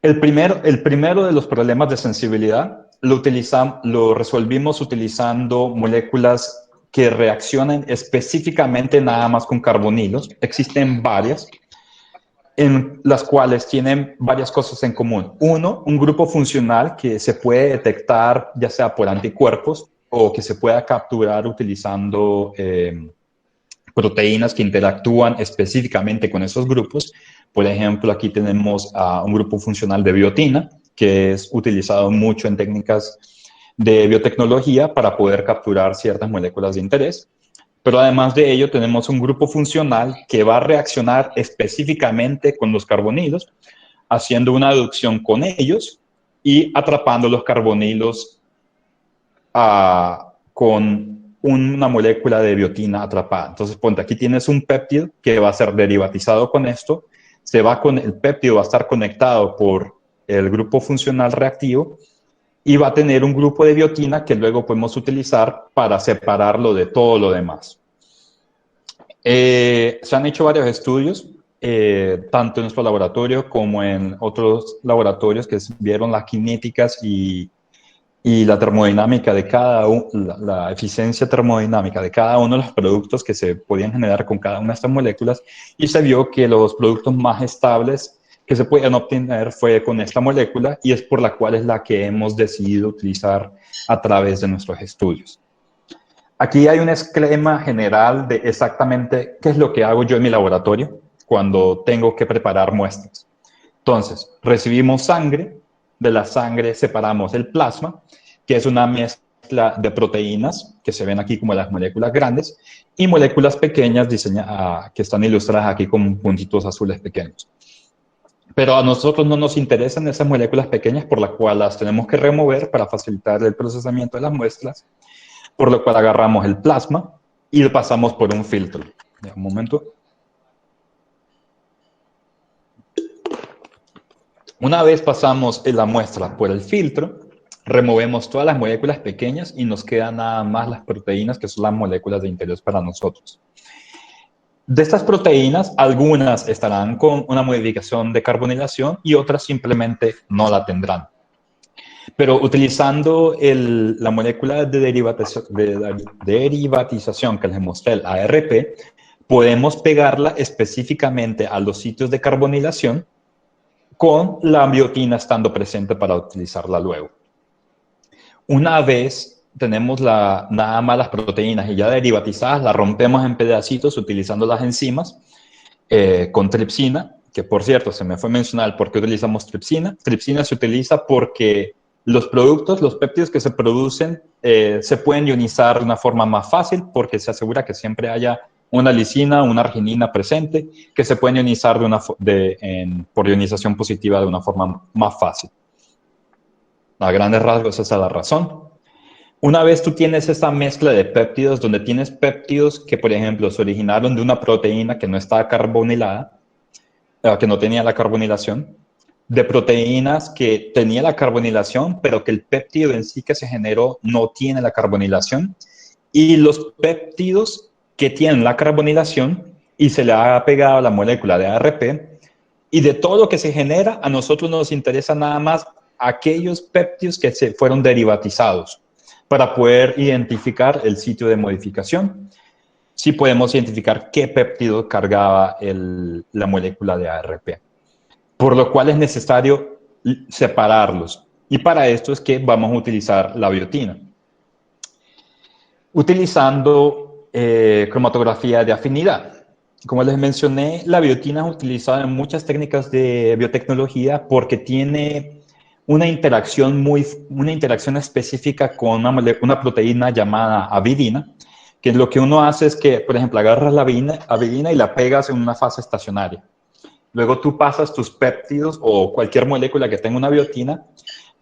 El primero de los problemas de sensibilidad lo resolvimos utilizando moléculas que reaccionan específicamente nada más con carbonilos. Existen varias, en las cuales tienen varias cosas en común. Uno, un grupo funcional que se puede detectar ya sea por anticuerpos o que se pueda capturar utilizando proteínas que interactúan específicamente con esos grupos. Por ejemplo, aquí tenemos un grupo funcional de biotina, que es utilizado mucho en técnicas de biotecnología para poder capturar ciertas moléculas de interés. Pero además de ello, tenemos un grupo funcional que va a reaccionar específicamente con los carbonilos, haciendo una adducción con ellos y atrapando los carbonilos con una molécula de biotina atrapada. Entonces, ponte, aquí tienes un péptido que va a ser derivatizado con esto. El péptido va a estar conectado por el grupo funcional reactivo y va a tener un grupo de biotina que luego podemos utilizar para separarlo de todo lo demás. Se han hecho varios estudios, tanto en nuestro laboratorio como en otros laboratorios que vieron las cinéticas y la termodinámica de la eficiencia termodinámica de cada uno de los productos que se podían generar con cada una de estas moléculas, y se vio que los productos más estables que se podían obtener fue con esta molécula, y es por la cual es la que hemos decidido utilizar a través de nuestros estudios. Aquí hay un esquema general de exactamente qué es lo que hago yo en mi laboratorio cuando tengo que preparar muestras. Entonces, recibimos sangre, de la sangre separamos el plasma, que es una mezcla de proteínas, que se ven aquí como las moléculas grandes, y moléculas pequeñas que están ilustradas aquí con puntitos azules pequeños. Pero a nosotros no nos interesan esas moléculas pequeñas, por las cuales las tenemos que remover para facilitar el procesamiento de las muestras, por lo cual agarramos el plasma y lo pasamos por un filtro. Un momento. Una vez pasamos la muestra por el filtro, removemos todas las moléculas pequeñas y nos quedan nada más las proteínas, que son las moléculas de interés para nosotros. De estas proteínas, algunas estarán con una modificación de carbonilación y otras simplemente no la tendrán. Pero utilizando la molécula de derivatización que les mostré, el ARP, podemos pegarla específicamente a los sitios de carbonilación con la biotina estando presente para utilizarla luego. Una vez tenemos nada más las proteínas y ya derivatizadas, las rompemos en pedacitos utilizando las enzimas con tripsina, que por cierto, se me fue a mencionar por qué utilizamos tripsina. Tripsina se utiliza porque los péptidos que se producen se pueden ionizar de una forma más fácil porque se asegura que siempre haya una lisina, una arginina presente, que se pueden ionizar por ionización positiva de una forma más fácil. A grandes rasgos esa es la razón. Una vez tú tienes esta mezcla de péptidos, donde tienes péptidos que, por ejemplo, se originaron de una proteína que no estaba carbonilada, que no tenía la carbonilación, de proteínas que tenía la carbonilación, pero que el péptido en sí que se generó no tiene la carbonilación, y los péptidos que tienen la carbonilación y se le ha pegado la molécula de ARP, y de todo lo que se genera, a nosotros nos interesa nada más aquellos péptidos que se fueron derivatizados para poder identificar el sitio de modificación. Sí podemos identificar qué péptido cargaba la molécula de ARP, por lo cual es necesario separarlos. Y para esto es que vamos a utilizar la biotina. Utilizando cromatografía de afinidad. Como les mencioné, la biotina es utilizada en muchas técnicas de biotecnología porque tiene una interacción específica con una proteína llamada avidina, que lo que uno hace es que, por ejemplo, agarras la avidina y la pegas en una fase estacionaria. Luego tú pasas tus péptidos o cualquier molécula que tenga una biotina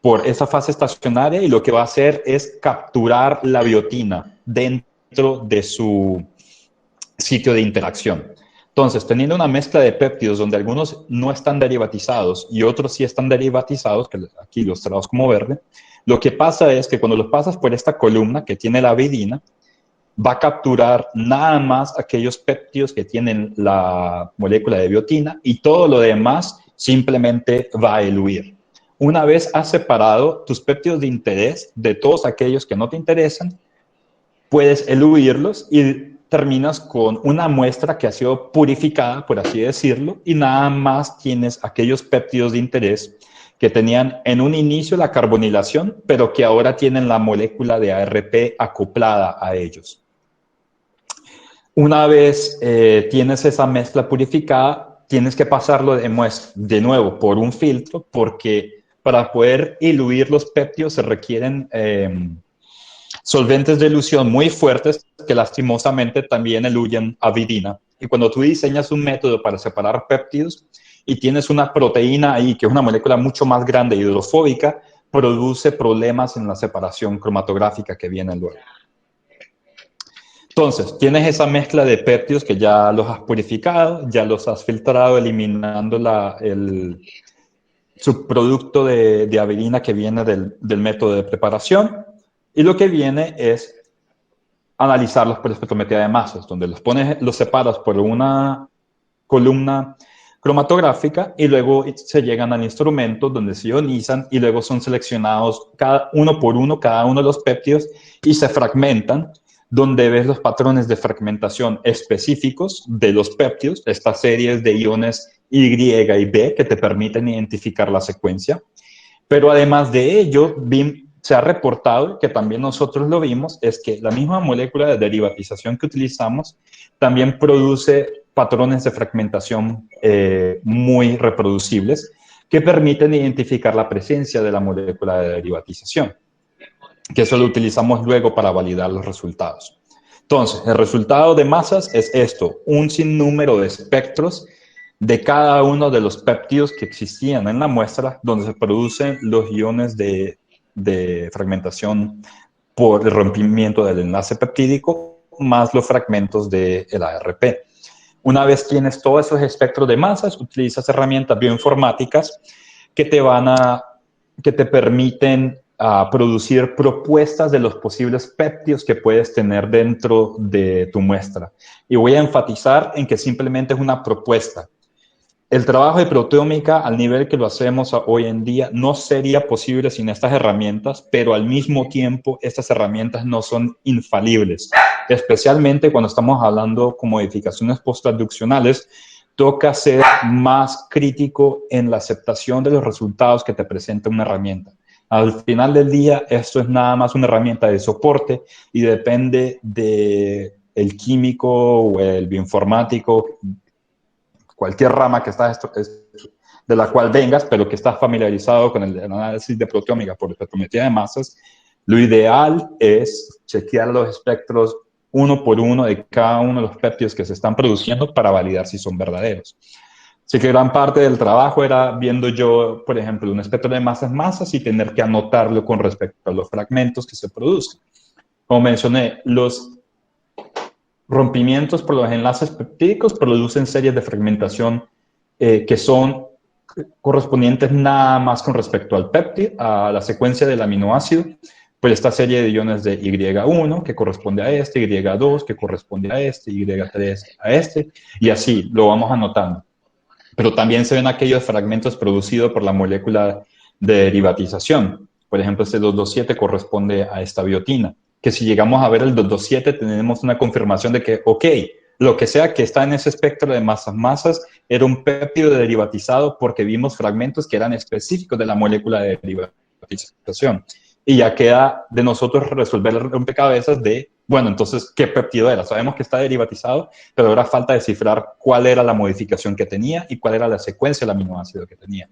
por esa fase estacionaria y lo que va a hacer es capturar la biotina dentro de su sitio de interacción. Entonces, teniendo una mezcla de péptidos donde algunos no están derivatizados y otros sí están derivatizados, que aquí ilustrados como verde, lo que pasa es que cuando los pasas por esta columna que tiene la avidina, va a capturar nada más aquellos péptidos que tienen la molécula de biotina y todo lo demás simplemente va a eluir. Una vez has separado tus péptidos de interés de todos aquellos que no te interesan, puedes eluirlos y terminas con una muestra que ha sido purificada, por así decirlo, y nada más tienes aquellos péptidos de interés que tenían en un inicio la carbonilación, pero que ahora tienen la molécula de ARP acoplada a ellos. Una vez tienes esa mezcla purificada, tienes que pasarlo de nuevo por un filtro, porque para poder diluir los péptidos se requieren solventes de elusión muy fuertes que lastimosamente también eluyen avidina. Y cuando tú diseñas un método para separar péptidos y tienes una proteína ahí, que es una molécula mucho más grande y hidrofóbica, produce problemas en la separación cromatográfica que viene luego. Entonces, tienes esa mezcla de péptidos que ya los has purificado, ya los has filtrado, eliminando el subproducto de avidina que viene del método de preparación. Y lo que viene es analizarlos por espectrometría de masas, donde los separas por una columna cromatográfica y luego se llegan al instrumento donde se ionizan y luego son seleccionados uno por uno cada uno de los péptidos y se fragmentan, donde ves los patrones de fragmentación específicos de los péptidos, estas series de iones Y y B que te permiten identificar la secuencia. Pero además de ello, se ha reportado, que también nosotros lo vimos, es que la misma molécula de derivatización que utilizamos también produce patrones de fragmentación muy reproducibles que permiten identificar la presencia de la molécula de derivatización, que eso lo utilizamos luego para validar los resultados. Entonces, el resultado de masas es esto, un sinnúmero de espectros de cada uno de los péptidos que existían en la muestra, donde se producen los iones de fragmentación por el rompimiento del enlace peptídico, más los fragmentos del ARP. Una vez tienes todos esos espectros de masas, utilizas herramientas bioinformáticas que te permiten producir propuestas de los posibles péptidos que puedes tener dentro de tu muestra. Y voy a enfatizar en que simplemente es una propuesta. El trabajo de proteómica al nivel que lo hacemos hoy en día no sería posible sin estas herramientas, pero al mismo tiempo estas herramientas no son infalibles, especialmente cuando estamos hablando con modificaciones posttraduccionales. Toca ser más crítico en la aceptación de los resultados que te presenta una herramienta. Al final del día, esto es nada más una herramienta de soporte y depende del químico o el bioinformático, cualquier rama que de la cual vengas, pero que estás familiarizado con el análisis de proteómica por espectrometría de masas. Lo ideal es chequear los espectros uno por uno de cada uno de los péptidos que se están produciendo para validar si son verdaderos. Así que gran parte del trabajo era viendo yo, por ejemplo, un espectro de masas y tener que anotarlo con respecto a los fragmentos que se producen. Como mencioné, los rompimientos por los enlaces peptídicos producen series de fragmentación que son correspondientes nada más con respecto al péptido, a la secuencia del aminoácido, pues esta serie de iones de Y1 que corresponde a este, Y2 que corresponde a este, Y3 a este, y así lo vamos anotando. Pero también se ven aquellos fragmentos producidos por la molécula de derivatización. Por ejemplo, este 227 corresponde a esta biotina, que si llegamos a ver el 227 tenemos una confirmación de que, ok, lo que sea que está en ese espectro de masas era un péptido derivatizado porque vimos fragmentos que eran específicos de la molécula de derivatizado. aromatización. Y ya queda de nosotros resolver el rompecabezas de, bueno, entonces, ¿qué péptido era? Sabemos que está derivatizado, pero ahora falta descifrar cuál era la modificación que tenía y cuál era la secuencia del aminoácido que tenía.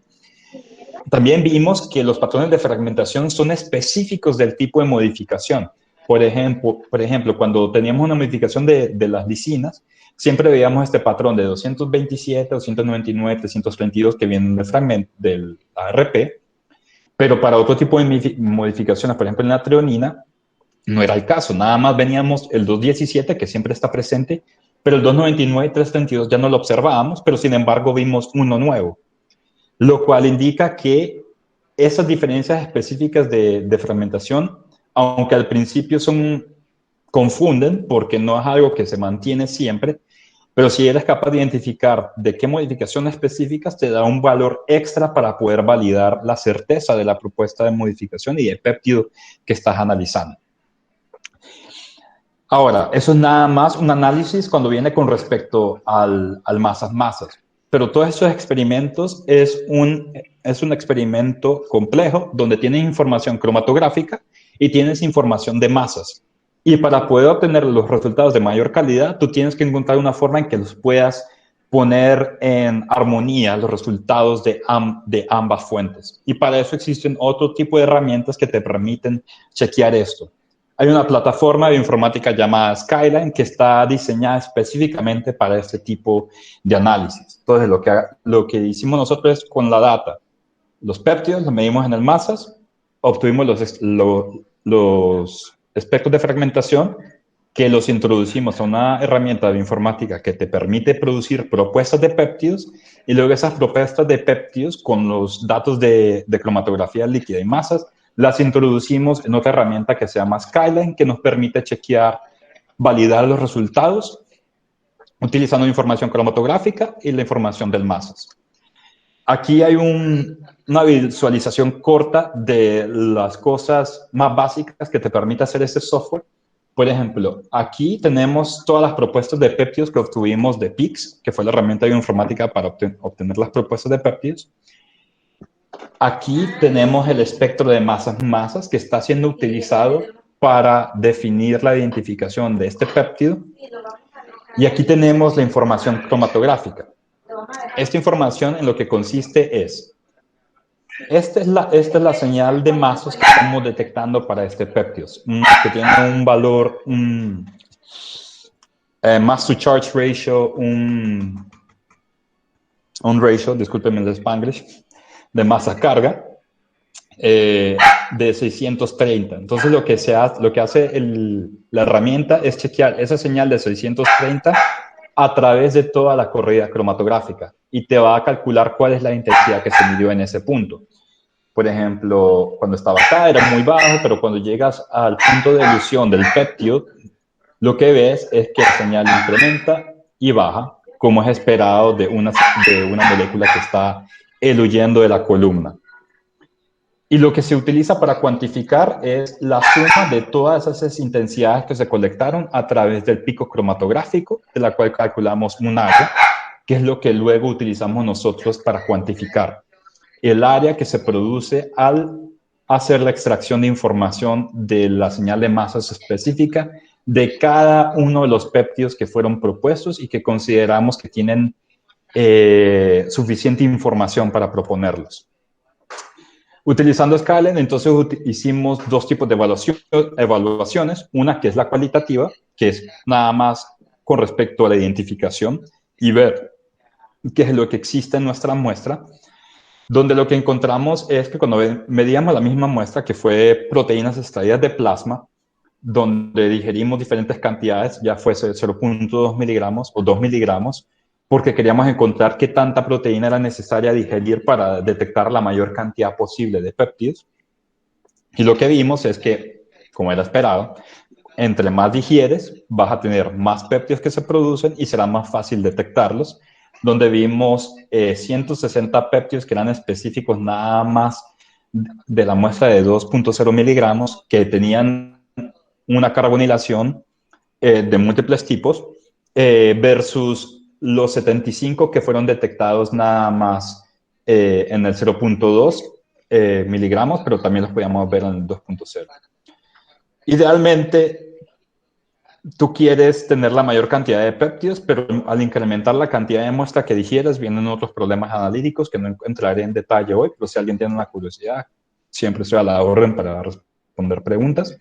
También vimos que los patrones de fragmentación son específicos del tipo de modificación. Por ejemplo, cuando teníamos una modificación de las lisinas, siempre veíamos este patrón de 227, 299, 332 que vienen del ARP, pero para otro tipo de modificaciones, por ejemplo en la treonina, no era el caso. Nada más veníamos el 217, que siempre está presente, pero el 299 y 332 ya no lo observábamos, pero sin embargo vimos uno nuevo, lo cual indica que esas diferencias específicas de fragmentación, aunque al principio confunden, porque no es algo que se mantiene siempre, pero si eres capaz de identificar de qué modificaciones específicas, te da un valor extra para poder validar la certeza de la propuesta de modificación y de péptido que estás analizando. Ahora, eso es nada más un análisis cuando viene con respecto al masas-masas. Pero todos esos experimentos es un experimento complejo donde tienes información cromatográfica y tienes información de masas. Y para poder obtener los resultados de mayor calidad, tú tienes que encontrar una forma en que los puedas poner en armonía los resultados de ambas fuentes. Y para eso existen otro tipo de herramientas que te permiten chequear esto. Hay una plataforma de informática llamada Skyline que está diseñada específicamente para este tipo de análisis. Entonces, lo que hicimos nosotros es con la data, los péptidos los medimos en el masas, obtuvimos los espectros de fragmentación que los introducimos a una herramienta de informática que te permite producir propuestas de péptidos y luego esas propuestas de péptidos con los datos de cromatografía líquida y masas las introducimos en otra herramienta que se llama Skyline, que nos permite chequear, validar los resultados utilizando información cromatográfica y la información del masas. Aquí hay una visualización corta de las cosas más básicas que te permite hacer este software. Por ejemplo, aquí tenemos todas las propuestas de péptidos que obtuvimos de PIX, que fue la herramienta de informática para obtener las propuestas de péptidos. Aquí tenemos el espectro de masas-masas que está siendo utilizado para definir la identificación de este péptido. Y aquí tenemos la información cromatográfica. Esta información en lo que consiste es, esta es la señal de masas que estamos detectando para este péptido, que tiene un valor, mass to charge ratio, un ratio, discúlpenme el Spanglish, de masa-carga de 630. Entonces lo que hace la herramienta es chequear esa señal de 630 a través de toda la corrida cromatográfica y te va a calcular cuál es la intensidad que se midió en ese punto. Por ejemplo, cuando estaba acá era muy bajo, pero cuando llegas al punto de elusión del péptido, lo que ves es que la señal incrementa y baja, como es esperado de una molécula que está eluyendo de la columna. Y lo que se utiliza para cuantificar es la suma de todas esas intensidades que se colectaron a través del pico cromatográfico, de la cual calculamos un área, que es lo que luego utilizamos nosotros para cuantificar el área que se produce al hacer la extracción de información de la señal de masas específica de cada uno de los péptidos que fueron propuestos y que consideramos que tienen suficiente información para proponerlos. Utilizando Skyline, entonces hicimos dos tipos de evaluaciones. Una que es la cualitativa, que es nada más con respecto a la identificación y ver qué es lo que existe en nuestra muestra, donde lo que encontramos es que cuando medíamos la misma muestra, que fue proteínas extraídas de plasma, donde digerimos diferentes cantidades, ya fuese 0.2 miligramos o 2 miligramos, porque queríamos encontrar qué tanta proteína era necesaria digerir para detectar la mayor cantidad posible de péptidos. Y lo que vimos es que, como era esperado, entre más digieres, vas a tener más péptidos que se producen y será más fácil detectarlos, donde vimos 160 péptidos que eran específicos nada más de la muestra de 2.0 miligramos, que tenían una carbonilación de múltiples tipos, versus los 75 que fueron detectados nada más en el 0.2 miligramos, pero también los podíamos ver en 2.0. Idealmente, tú quieres tener la mayor cantidad de péptidos, pero al incrementar la cantidad de muestra que digieres, vienen otros problemas analíticos que no entraré en detalle hoy, pero si alguien tiene una curiosidad, siempre estoy a la orden para responder preguntas.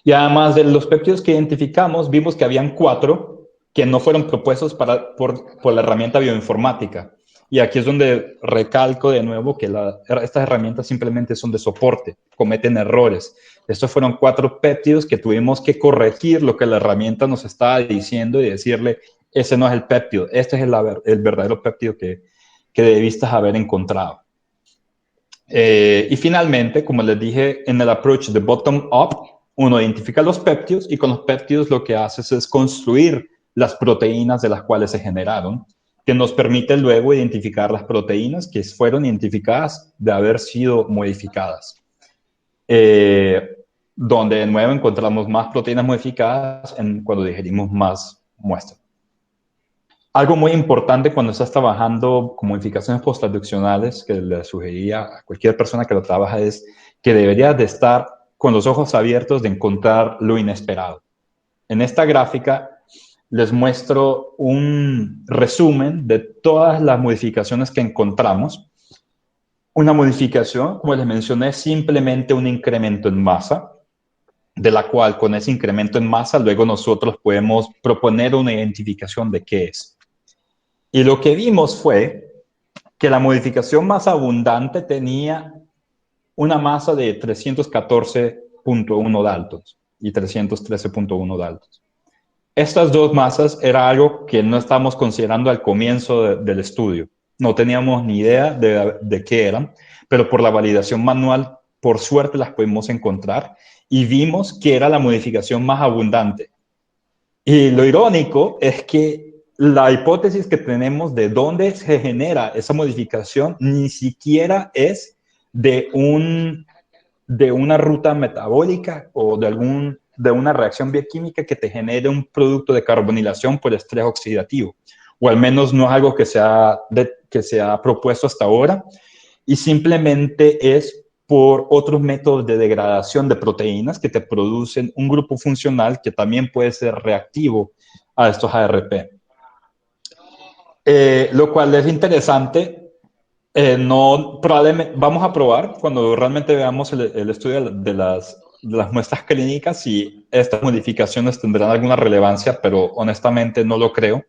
Y además de los péptidos que identificamos, vimos que habían 4 que no fueron propuestos por la herramienta bioinformática. Y aquí es donde recalco de nuevo que estas herramientas simplemente son de soporte, cometen errores. Estos fueron 4 péptidos que tuvimos que corregir lo que la herramienta nos estaba diciendo y decirle, ese no es el péptido, este es el verdadero péptido que debiste haber encontrado. Y finalmente, como les dije, en el approach de bottom-up, uno identifica los péptidos y con los péptidos lo que haces es construir las proteínas de las cuales se generaron, que nos permite luego identificar las proteínas que fueron identificadas de haber sido modificadas. Donde de nuevo encontramos más proteínas modificadas cuando digerimos más muestras. Algo muy importante cuando estás trabajando con modificaciones posttraduccionales que le sugeriría a cualquier persona que lo trabaja es que deberías de estar con los ojos abiertos de encontrar lo inesperado. En esta gráfica les muestro un resumen de todas las modificaciones que encontramos. Una modificación, como les mencioné, es simplemente un incremento en masa, de la cual con ese incremento en masa luego nosotros podemos proponer una identificación de qué es. Y lo que vimos fue que la modificación más abundante tenía una masa de 314.1 Daltons y 313.1 Daltons. Estas dos masas era algo que no estábamos considerando al comienzo del estudio. No teníamos ni idea de qué eran, pero por la validación manual, por suerte las pudimos encontrar y vimos que era la modificación más abundante. Y lo irónico es que la hipótesis que tenemos de dónde se genera esa modificación ni siquiera es de una ruta metabólica o de una reacción bioquímica que te genere un producto de carbonilación por estrés oxidativo, o al menos no es algo que se ha propuesto hasta ahora, y simplemente es por otros métodos de degradación de proteínas que te producen un grupo funcional que también puede ser reactivo a estos ARP. Lo cual es interesante. Probablemente vamos a probar cuando realmente veamos el estudio de las muestras clínicas si estas modificaciones tendrán alguna relevancia, pero honestamente no lo creo.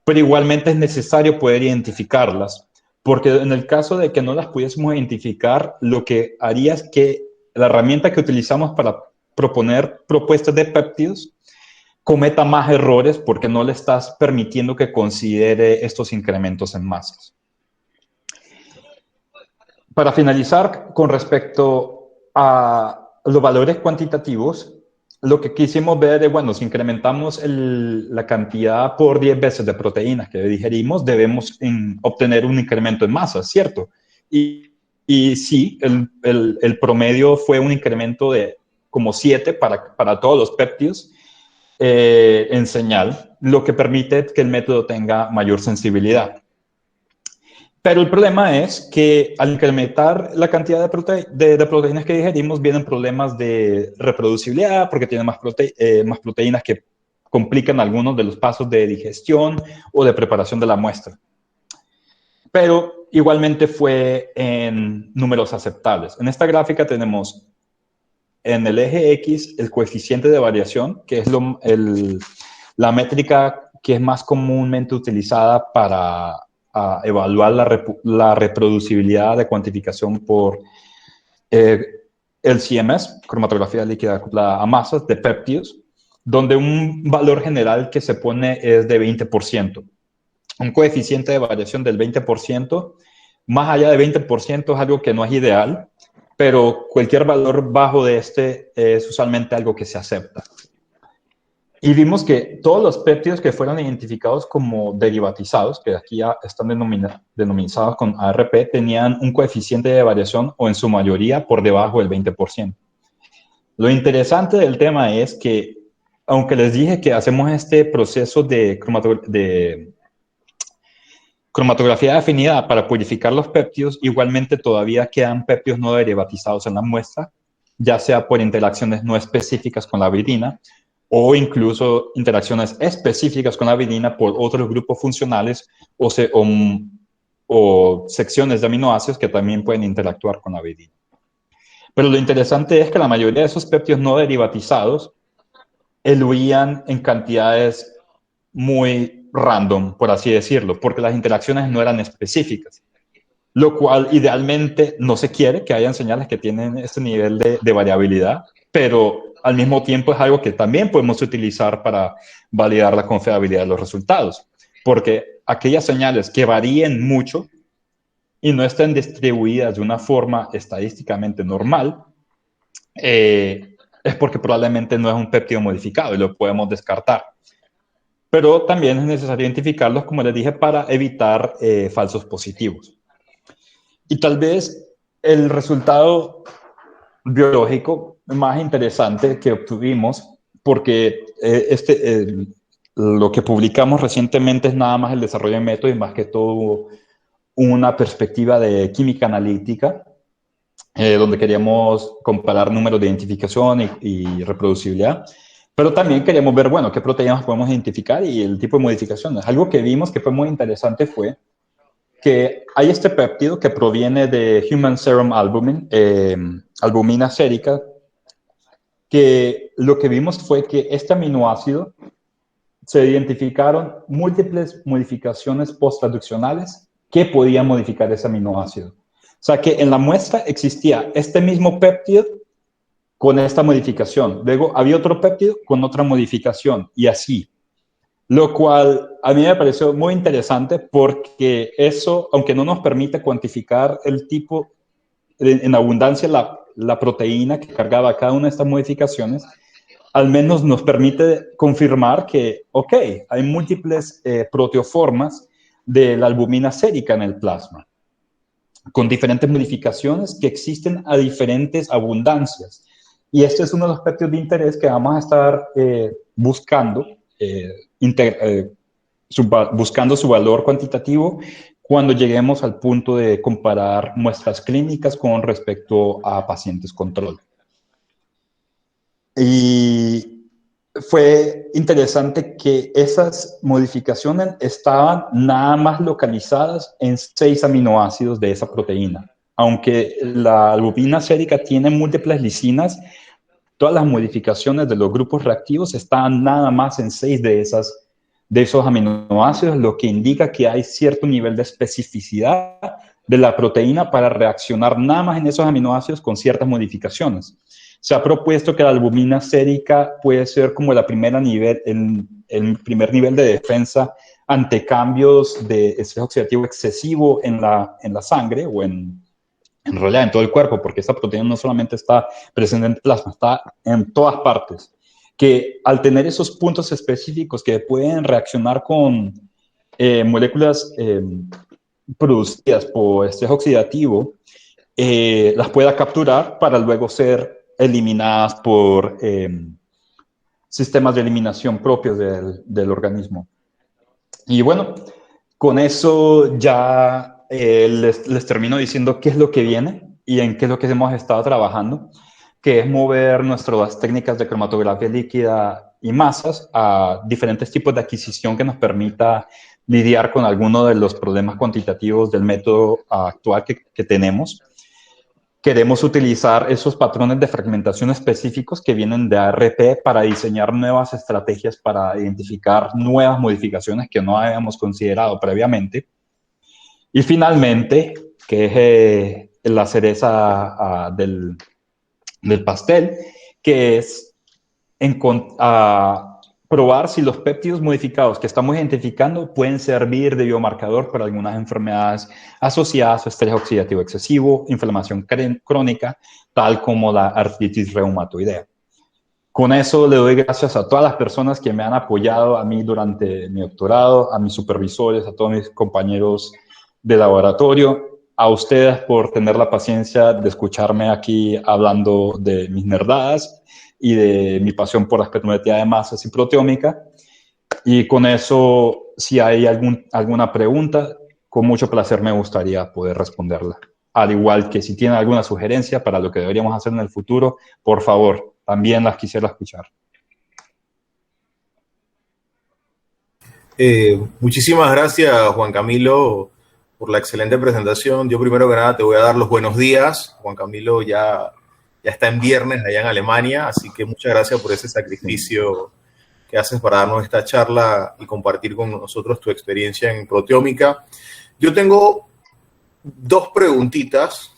Pero igualmente es necesario poder identificarlas, porque en el caso de que no las pudiésemos identificar, lo que haría es que la herramienta que utilizamos para proponer propuestas de péptidos cometa más errores porque no le estás permitiendo que considere estos incrementos en masas. Para finalizar, con respecto a los valores cuantitativos, lo que quisimos ver es, bueno, si incrementamos la cantidad por 10 veces de proteínas que digerimos, debemos obtener un incremento en masa, ¿cierto? Y sí, el promedio fue un incremento de como 7 para todos los péptidos en señal, lo que permite que el método tenga mayor sensibilidad. Pero el problema es que al incrementar la cantidad de proteínas que digerimos, vienen problemas de reproducibilidad porque tienen más proteínas que complican algunos de los pasos de digestión o de preparación de la muestra. Pero igualmente fue en números aceptables. En esta gráfica tenemos en el eje X el coeficiente de variación, que es la métrica que es más comúnmente utilizada para evaluar la reproducibilidad de cuantificación por el CMS, cromatografía líquida acoplada a masas de péptidos, donde un valor general que se pone es de 20%. Un coeficiente de variación del 20%, más allá de 20% es algo que no es ideal, pero cualquier valor bajo de este es usualmente algo que se acepta. Y vimos que todos los péptidos que fueron identificados como derivatizados, que aquí ya están denominados con ARP, tenían un coeficiente de variación o en su mayoría por debajo del 20%. Lo interesante del tema es que, aunque les dije que hacemos este proceso de cromatografía de afinidad para purificar los péptidos, igualmente todavía quedan péptidos no derivatizados en la muestra, ya sea por interacciones no específicas con la avidina o incluso interacciones específicas con la avidina por otros grupos funcionales o secciones de aminoácidos que también pueden interactuar con la avidina. Pero lo interesante es que la mayoría de esos péptidos no derivatizados eluían en cantidades muy random, por así decirlo, porque las interacciones no eran específicas, lo cual idealmente no se quiere que hayan señales que tienen este nivel de variabilidad, pero al mismo tiempo es algo que también podemos utilizar para validar la confiabilidad de los resultados, porque aquellas señales que varíen mucho y no estén distribuidas de una forma estadísticamente normal, es porque probablemente no es un péptido modificado y lo podemos descartar. Pero también es necesario identificarlos, como les dije, para evitar falsos positivos. Y tal vez el resultado biológico más interesante que obtuvimos, porque lo que publicamos recientemente es nada más el desarrollo de métodos y más que todo una perspectiva de química analítica, donde queríamos comparar números de identificación y reproducibilidad, pero también queríamos ver, bueno, qué proteínas podemos identificar y el tipo de modificaciones. Algo que vimos que fue muy interesante fue que hay este péptido que proviene de Human Serum Albumin, albumina sérica, que lo que vimos fue que este aminoácido se identificaron múltiples modificaciones post-traduccionales que podían modificar ese aminoácido. O sea que en la muestra existía este mismo péptido con esta modificación. Luego había otro péptido con otra modificación y así. Lo cual a mí me pareció muy interesante porque eso, aunque no nos permite cuantificar el tipo, en abundancia la proteína que cargaba cada una de estas modificaciones, al menos nos permite confirmar que, ok, hay múltiples proteoformas de la albumina sérica en el plasma, con diferentes modificaciones que existen a diferentes abundancias. Y este es uno de los aspectos de interés que vamos a estar buscando, buscando su valor cuantitativo cuando lleguemos al punto de comparar muestras clínicas con respecto a pacientes control. Y fue interesante que esas modificaciones estaban nada más localizadas en 6 aminoácidos de esa proteína. Aunque la albumina sérica tiene múltiples lisinas, todas las modificaciones de los grupos reactivos estaban nada más en 6 de esos aminoácidos, lo que indica que hay cierto nivel de especificidad de la proteína para reaccionar nada más en esos aminoácidos con ciertas modificaciones. Se ha propuesto que la albumina sérica puede ser como el primer nivel de defensa ante cambios de estrés oxidativo excesivo en la sangre o en realidad en todo el cuerpo, porque esta proteína no solamente está presente en el plasma, está en todas partes. Que al tener esos puntos específicos que pueden reaccionar con moléculas producidas por estrés oxidativo, las pueda capturar para luego ser eliminadas por sistemas de eliminación propios del organismo. Y bueno, con eso ya les termino diciendo qué es lo que viene y en qué es lo que hemos estado trabajando, que es mover nuestras técnicas de cromatografía líquida y masas a diferentes tipos de adquisición que nos permita lidiar con algunos de los problemas cuantitativos del método actual que tenemos. Queremos utilizar esos patrones de fragmentación específicos que vienen de ARP para diseñar nuevas estrategias para identificar nuevas modificaciones que no habíamos considerado previamente. Y finalmente, que es la cereza del pastel, que es probar si los péptidos modificados que estamos identificando pueden servir de biomarcador para algunas enfermedades asociadas a estrés oxidativo excesivo, inflamación crónica, tal como la artritis reumatoidea. Con eso le doy gracias a todas las personas que me han apoyado a mí durante mi doctorado, a mis supervisores, a todos mis compañeros de laboratorio, a ustedes por tener la paciencia de escucharme aquí hablando de mis nerdadas y de mi pasión por la espectrometría de masas y proteómica. Y con eso, si hay alguna pregunta, con mucho placer me gustaría poder responderla. Al igual que si tienen alguna sugerencia para lo que deberíamos hacer en el futuro, por favor, también las quisiera escuchar. Muchísimas gracias, Juan Camilo, por la excelente presentación. Yo primero que nada te voy a dar los buenos días. Juan Camilo ya está en viernes allá en Alemania, así que muchas gracias por ese sacrificio que haces para darnos esta charla y compartir con nosotros tu experiencia en proteómica. Yo tengo dos preguntitas.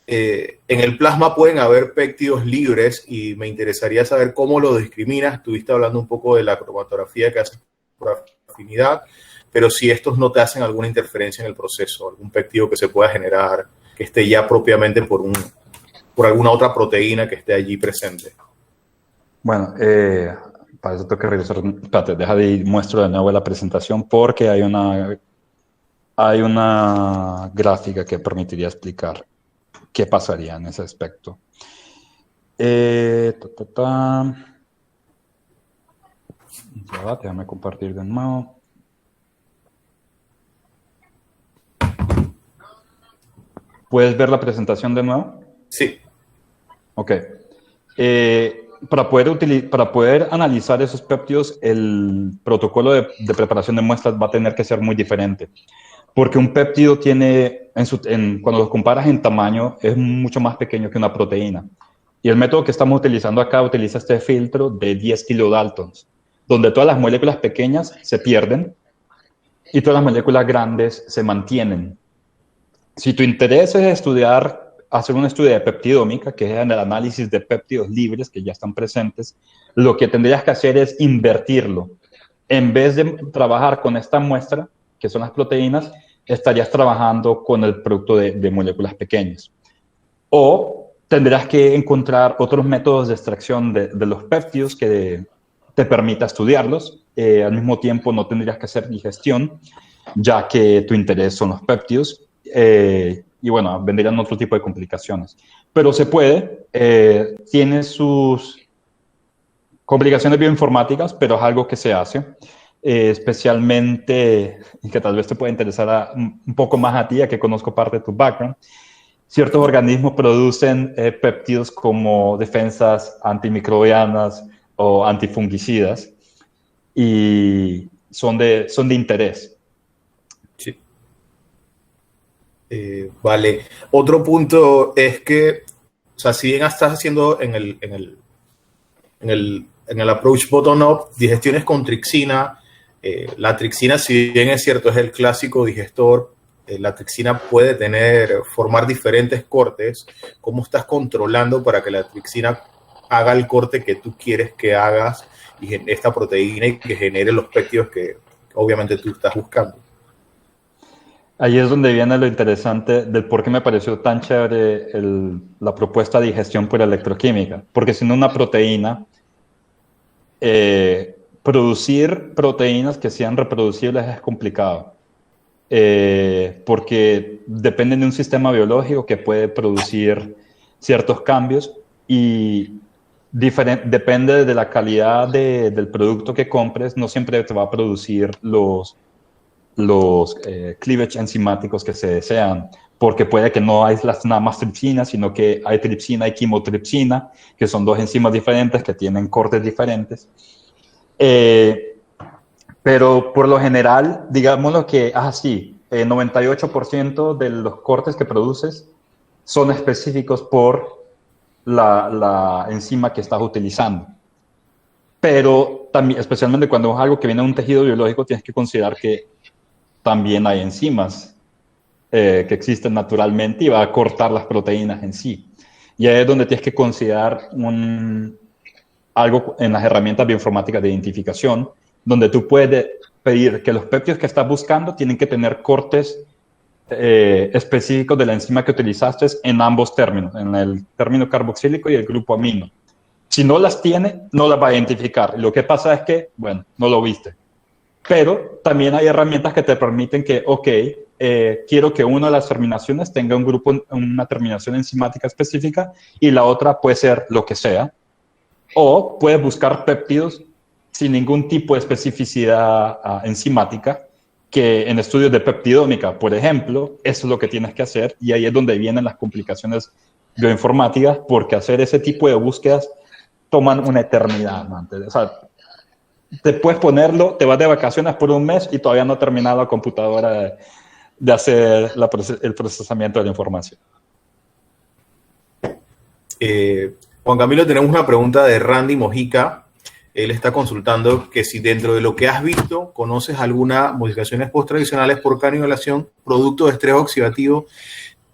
En el plasma pueden haber péptidos libres y me interesaría saber cómo lo discriminas. Estuviste hablando un poco de la cromatografía que haces por afinidad, pero si estos no te hacen alguna interferencia en el proceso, algún péptido que se pueda generar que esté ya propiamente por alguna otra proteína que esté allí presente. Bueno, para eso tengo que revisar. Espérate, deja de muestro de nuevo la presentación porque hay una gráfica que permitiría explicar qué pasaría en ese aspecto. Ya va, déjame compartir de nuevo. ¿Puedes ver la presentación de nuevo? Sí. Ok. Para poder analizar esos péptidos, el protocolo de preparación de muestras va a tener que ser muy diferente. Porque un péptido tiene, cuando lo comparas en tamaño, es mucho más pequeño que una proteína. Y el método que estamos utilizando acá utiliza este filtro de 10 kilodaltons, donde todas las moléculas pequeñas se pierden y todas las moléculas grandes se mantienen. Si tu interés es hacer un estudio de peptidómica, que es el análisis de péptidos libres que ya están presentes, lo que tendrías que hacer es invertirlo. En vez de trabajar con esta muestra, que son las proteínas, estarías trabajando con el producto de moléculas pequeñas. O tendrás que encontrar otros métodos de extracción de los péptidos que te permita estudiarlos. Al mismo tiempo no tendrías que hacer digestión, ya que tu interés son los péptidos. Y bueno, vendrían otro tipo de complicaciones. Pero se puede, tiene sus complicaciones bioinformáticas, pero es algo que se hace. Especialmente, y que tal vez te pueda interesar un poco más a ti, ya que conozco parte de tu background, ciertos organismos producen péptidos como defensas antimicrobianas o antifungicidas y son de interés. Sí. Vale. Otro punto es que, o sea, si bien estás haciendo en el approach bottom-up digestiones con trixina, la trixina, si bien es cierto, es el clásico digestor, la trixina puede formar diferentes cortes. ¿Cómo estás controlando para que la trixina haga el corte que tú quieres que hagas y esta proteína y que genere los péptidos que obviamente tú estás buscando? Ahí es donde viene lo interesante del por qué me pareció tan chévere la propuesta de digestión por electroquímica. Porque si no una proteína, producir proteínas que sean reproducibles es complicado. Porque dependen de un sistema biológico que puede producir ciertos cambios y depende de la calidad del producto que compres, no siempre te va a producir los cleavage enzimáticos que se desean, porque puede que no hay nada más tripsina, sino que hay tripsina y quimotripsina, que son dos enzimas diferentes que tienen cortes diferentes. Pero por lo general, digámoslo que, sí, 98% de los cortes que produces son específicos por la enzima que estás utilizando. Pero también, especialmente cuando es algo que viene de un tejido biológico, tienes que considerar que también hay enzimas que existen naturalmente y va a cortar las proteínas en sí. Y ahí es donde tienes que considerar algo en las herramientas bioinformáticas de identificación, donde tú puedes pedir que los péptidos que estás buscando tienen que tener cortes específicos de la enzima que utilizaste en ambos términos, en el término carboxílico y el grupo amino. Si no las tiene, no las va a identificar. Lo que pasa es que, bueno, no lo viste. Pero también hay herramientas que te permiten que, quiero que una de las terminaciones tenga una terminación enzimática específica y la otra puede ser lo que sea. O puedes buscar péptidos sin ningún tipo de especificidad enzimática que en estudios de peptidómica, por ejemplo, eso es lo que tienes que hacer, y ahí es donde vienen las complicaciones bioinformáticas, porque hacer ese tipo de búsquedas toman una eternidad, ¿no? O sea, te puedes ponerlo, te vas de vacaciones por un mes y todavía no ha terminado la computadora de hacer el procesamiento de la información. Juan Camilo, tenemos una pregunta de Randy Mojica. Él está consultando que si dentro de lo que has visto conoces alguna modificaciones post-tradicionales por canibalación, producto de estrés oxidativo,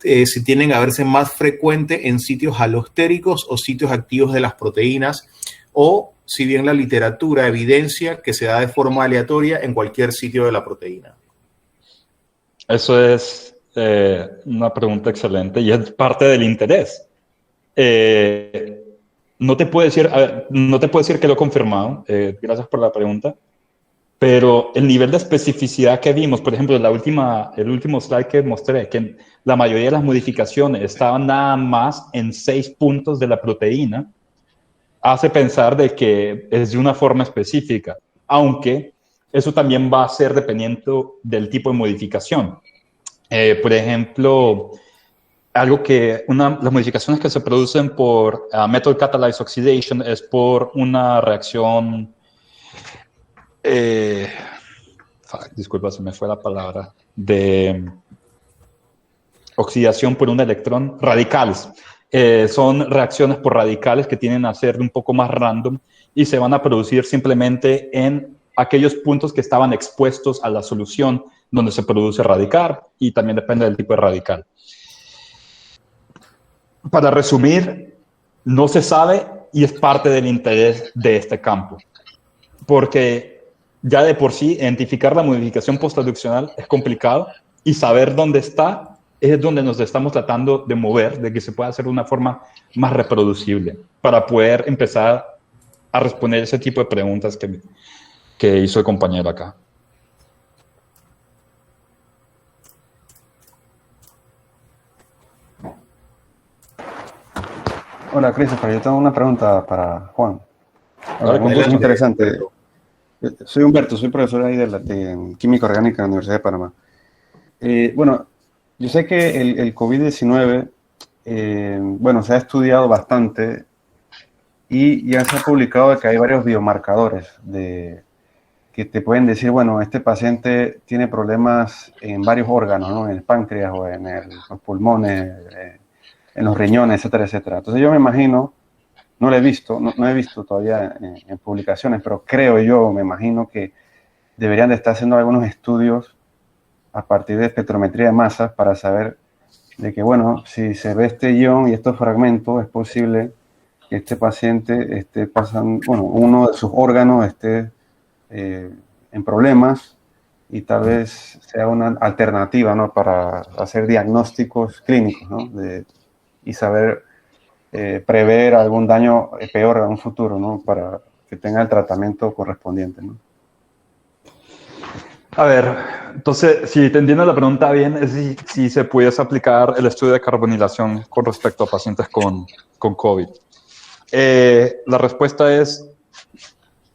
si tienden a verse más frecuente en sitios alostéricos o sitios activos de las proteínas, o si bien la literatura evidencia que se da de forma aleatoria en cualquier sitio de la proteína. Eso es una pregunta excelente y es parte del interés. No te puedo decir, no te puedo decir que lo he confirmado, gracias por la pregunta, pero el nivel de especificidad que vimos, por ejemplo, el último slide que mostré, que la mayoría de las modificaciones estaban nada más en 6 puntos de la proteína, hace pensar de que es de una forma específica, aunque eso también va a ser dependiendo del tipo de modificación. Por ejemplo, las modificaciones que se producen por metal catalyzed oxidation es por una reacción, disculpa, se me fue la palabra, de oxidación por un electrón, radicales. Son reacciones por radicales que tienden a ser un poco más random y se van a producir simplemente en aquellos puntos que estaban expuestos a la solución donde se produce radical, y también depende del tipo de radical. Para resumir, no se sabe y es parte del interés de este campo, porque ya de por sí identificar la modificación posttraduccional es complicado y saber dónde está es donde nos estamos tratando de mover, de que se pueda hacer de una forma más reproducible para poder empezar a responder ese tipo de preguntas que hizo el compañero acá. Hola, Christopher, yo tengo una pregunta para Juan. Hola, muy interesante. Soy Humberto, soy profesor ahí de Química Orgánica en la Universidad de Panamá. Bueno, yo sé que el COVID-19, bueno, se ha estudiado bastante y ya se ha publicado que hay varios biomarcadores que te pueden decir, bueno, este paciente tiene problemas en varios órganos, ¿no? En el páncreas o en los pulmones, en los riñones, etcétera, etcétera. Entonces yo me imagino, no lo he visto, no he visto todavía en publicaciones, pero me imagino que deberían de estar haciendo algunos estudios a partir de espectrometría de masas para saber de que, bueno, si se ve este ion y estos fragmentos, es posible que este paciente esté pasando, bueno, uno de sus órganos esté en problemas y tal vez sea una alternativa, ¿no? Para hacer diagnósticos clínicos, ¿no? Y saber prever algún daño peor en un futuro, ¿no? Para que tenga el tratamiento correspondiente, ¿no? A ver, entonces, si te entiendo la pregunta bien, es si se pudiese aplicar el estudio de carbonilación con respecto a pacientes con COVID. La respuesta es,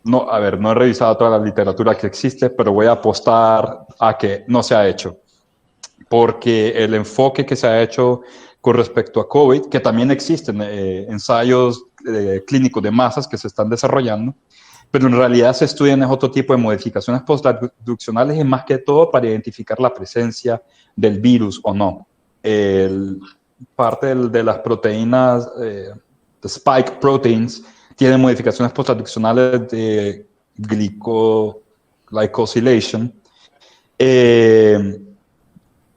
no, a ver, no he revisado toda la literatura que existe, pero voy a apostar a que no se ha hecho. Porque el enfoque que se ha hecho con respecto a COVID, que también existen ensayos clínicos de masas que se están desarrollando, pero en realidad se estudian otro tipo de modificaciones posttraduccionales y más que todo para identificar la presencia del virus o no. Parte de las proteínas, de spike proteins, tienen modificaciones posttraduccionales de glycosylation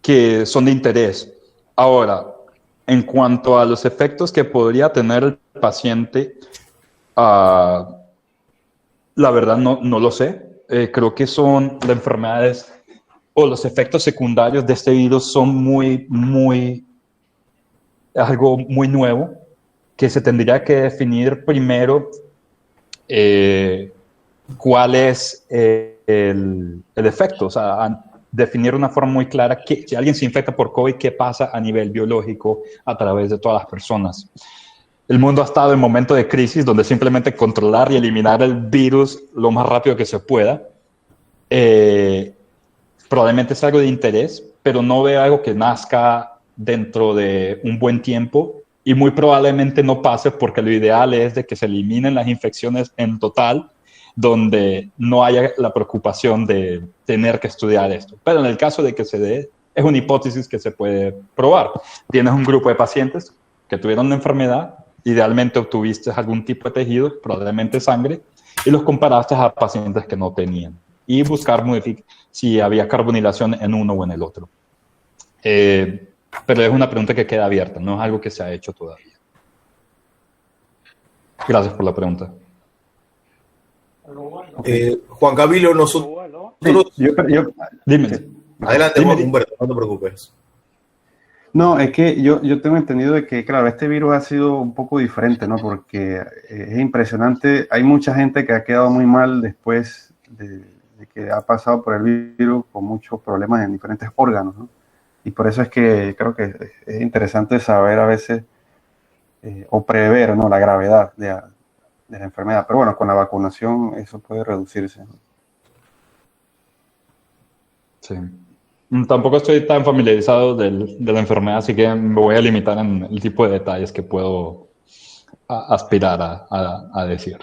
que son de interés. Ahora, en cuanto a los efectos que podría tener el paciente, la verdad no lo sé. Creo que son las enfermedades o los efectos secundarios de este virus son algo muy nuevo que se tendría que definir primero cuál es el efecto. O sea, definir de una forma muy clara que si alguien se infecta por COVID, qué pasa a nivel biológico a través de todas las personas. El mundo ha estado en momentos de crisis donde simplemente controlar y eliminar el virus lo más rápido que se pueda probablemente es algo de interés, pero no veo algo que nazca dentro de un buen tiempo y muy probablemente no pase porque lo ideal es de que se eliminen las infecciones en total, donde no haya la preocupación de tener que estudiar esto. Pero en el caso de que se dé, es una hipótesis que se puede probar. Tienes un grupo de pacientes que tuvieron una enfermedad, idealmente obtuviste algún tipo de tejido, probablemente sangre, y los comparaste a pacientes que no tenían. Y buscar si había carbonilación en uno o en el otro. Pero es una pregunta que queda abierta, no es algo que se ha hecho todavía. Gracias por la pregunta. Juan Camilo, nosotros... Dime. Adelante, Dime. Humberto, no te preocupes. No, es que yo tengo entendido de que, claro, este virus ha sido un poco diferente, ¿no? Porque es impresionante, hay mucha gente que ha quedado muy mal después de que ha pasado por el virus con muchos problemas en diferentes órganos, ¿no? Y por eso es que creo que es interesante saber a veces o prever, ¿no?, la gravedad de la enfermedad. Pero bueno, con la vacunación eso puede reducirse, ¿no? Sí. Tampoco estoy tan familiarizado de la enfermedad, así que me voy a limitar en el tipo de detalles que puedo aspirar a decir.